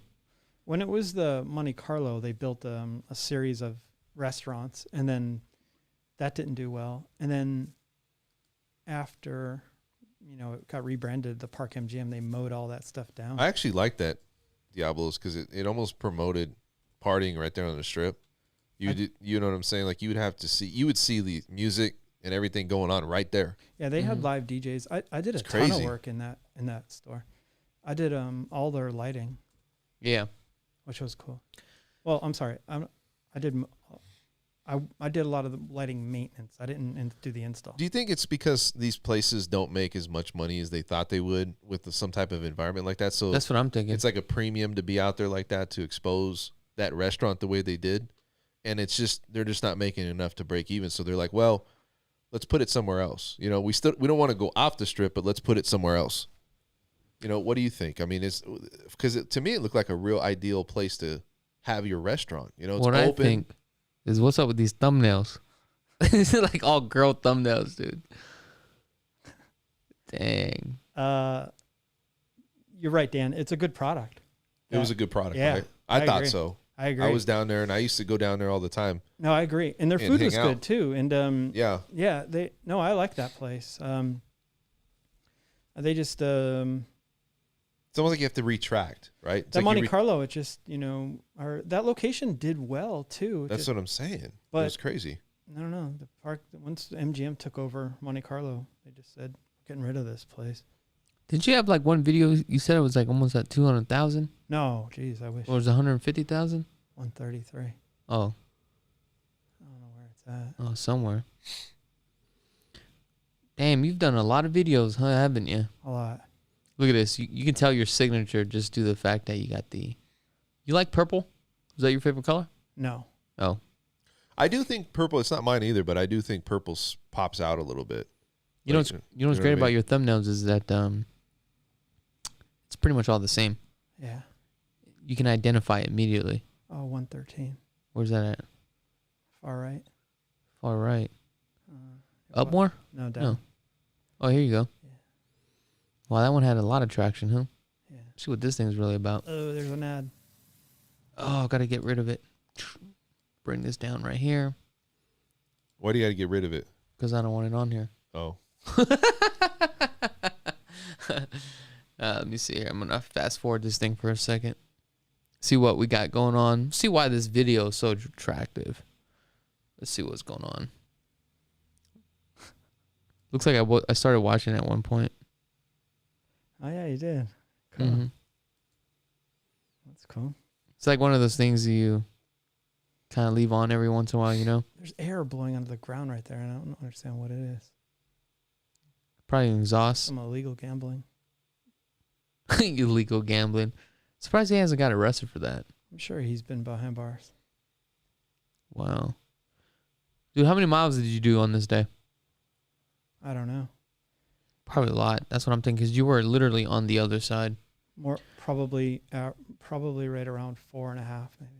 When it was the Monte Carlo, they built a series of restaurants, and then that didn't do well. And then after, it got rebranded, the Park MGM, they mowed all that stuff down. I actually like that Diablo's because it almost promoted partying right there on the strip. You know what I'm saying? Like you would see the music and everything going on right there. Yeah, they had live DJs. I did a It's ton of crazy. work in that store. I did all their lighting, Yeah. which was cool. Well, I'm sorry. I did a lot of the lighting maintenance. I didn't do the install. Do you think it's because these places don't make as much money as they thought they would with some type of environment like that? So That's what I'm thinking. it's like a premium to be out there like that to expose that restaurant the way they did. And they're just not making enough to break even. So they're like, well, let's put it somewhere else. We don't want to go off the strip, but let's put it somewhere else. What do you think? I mean, because to me, it looked like a real ideal place to have your restaurant. It's what open. I think is what's up with these thumbnails. It's like all girl thumbnails, dude. Dang. You're right, Dan. It's a good product. It was a good product, Yeah, right? I I thought agree. so. I agree. I was down there, and I used to go down there all the time. No, I agree. And their And food hang was out. good too. And Yeah. yeah, I like that place. They just It's almost like you have to retract, right? It's that like Monte you Carlo, it just that location did well too. That's what I'm saying. It but- was crazy. I don't know. The park, once MGM took over Monte Carlo, they just said, getting rid of this place. Didn't you have like one video? You said it was like almost at 200,000, No, geez, I wish. or was it 150,000? 133. I Oh, don't know where it's at. oh, somewhere. Damn, you've done a lot of videos, huh? Haven't you? A lot. Look at this. You can tell your signature just due to the fact that you got the. You like purple? Is that your favorite color? No. Oh, I do think purple. It's not mine either, but I do think purple pops out a little bit. you know Like, what's you know great what I about mean? your thumbnails is that it's pretty much all the same. Yeah. You can identify it immediately. Oh, 113. Where's that at? Far right. Far right. Uh, Up more? No, down. No. Oh, here you go. Yeah. Wow, that one had a lot of traction, huh? Yeah. See what this thing's really about. Oh, there's an ad. Oh, got to get rid of it. Bring this down right here Why do you got to get rid of it? because I don't want it on here. Oh, Let me see here. I'm gonna fast forward this thing for a second. See what we got going on. See why this video is so attractive. Let's see what's going on. Looks like I started watching at one point. Oh yeah, you did. Cool. Mm-hmm. That's cool. It's like one of those things you kind of leave on every once in a while, you know? There's air blowing onto the ground right there, and I don't understand what it is. Probably an exhaust. Some illegal gambling. Illegal gambling. Surprised he hasn't got arrested for that. I'm sure he's been behind bars. Wow. Dude, how many miles did you do on this day? I don't know. Probably a lot. That's what I'm thinking, because you were literally on the other side. More probably right around 4.5 maybe.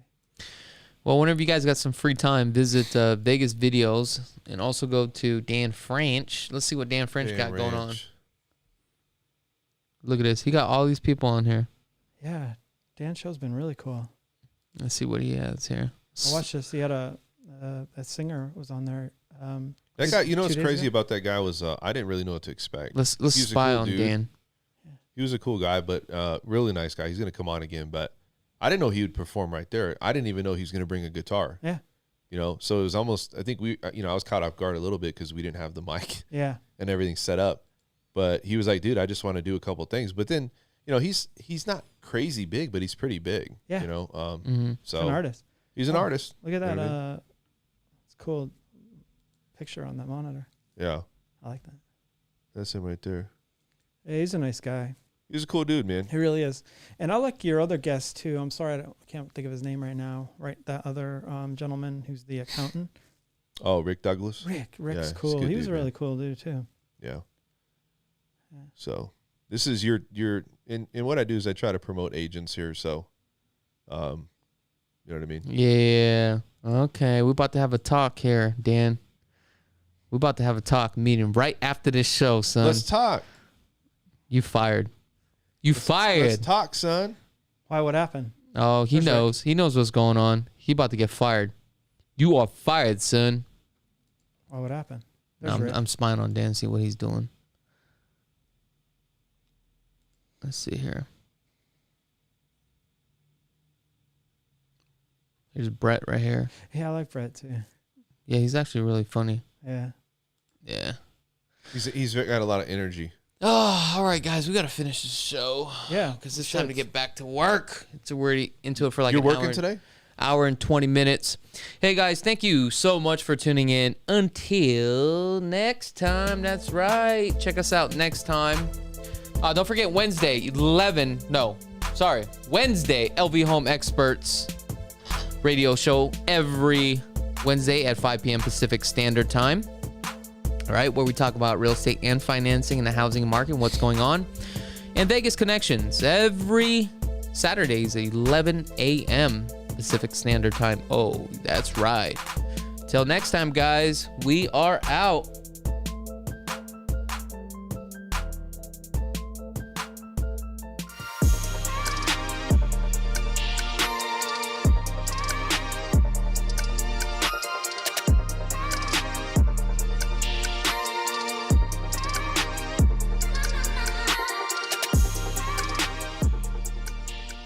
Well, whenever you guys got some free time, visit Vegas Videos and also go to Dan French. Let's see what Dan French got going on. Look at this. He got all these people on here. Yeah, Dan's show's been really cool. Let's see what he has here. I watched this. He had a singer was on there. That guy, you know what's 2 days crazy ago? about that guy was I didn't really know what to expect. Let's He's a spy cool on dude. Dan. He was a cool guy, but really nice guy. He's going to come on again, but I didn't know he would perform right there. I didn't even know he was going to bring a guitar. Yeah. You know, so it was almost, I think I was caught off guard a little bit because we didn't have the mic Yeah. and everything set up. But he was like, dude, I just want to do a couple things. But then, you know, he's not crazy big, but he's pretty big. Yeah. You know, so He's an artist. he's an artist. Look at that. You know what I mean? It's a cool picture on that monitor. Yeah. I like that. That's him right there. Yeah, he's a nice guy. He's a cool dude, man. He really is. And I like your other guest too. I'm sorry, I can't think of his name right now. Right, that other gentleman who's the accountant. Oh, Rick Douglas. Rick's Yeah, he's a cool. good He was dude, a really man. cool dude too. Yeah. Yeah. So this is your and what I do is I try to promote agents here. So, you know what I mean? Yeah. Okay. We're about to have a talk here, Dan. We're about to have a talk meeting right after this show, son. Let's talk. You fired. You fired. Let's talk, son. Why? What happened? Oh, he Where's Rick? knows. He knows what's going on. He about to get fired. You are fired, son. Why? What happened? There's Rick. I'm spying on Dan, see what he's doing. Let's see here. Here's Brett right here. Yeah, I like Brett too. Yeah, he's actually really funny. Yeah. Yeah. He's got a lot of energy. Oh, all right, guys. We got to finish the show. Yeah. Because it's time to get back to work. We're already into it for like You're an working hour, today? hour and 20 minutes. Hey, guys, thank you so much for tuning in. Until next time. That's right. Check us out next time. Don't forget Wednesday, Wednesday, LV Home Experts radio show every Wednesday at 5 p.m. Pacific Standard Time. All right, where we talk about real estate and financing in the housing market and what's going on. And Vegas Connections every Saturdays at 11 a.m. Pacific Standard Time. Oh, that's right. Till next time, guys, we are out.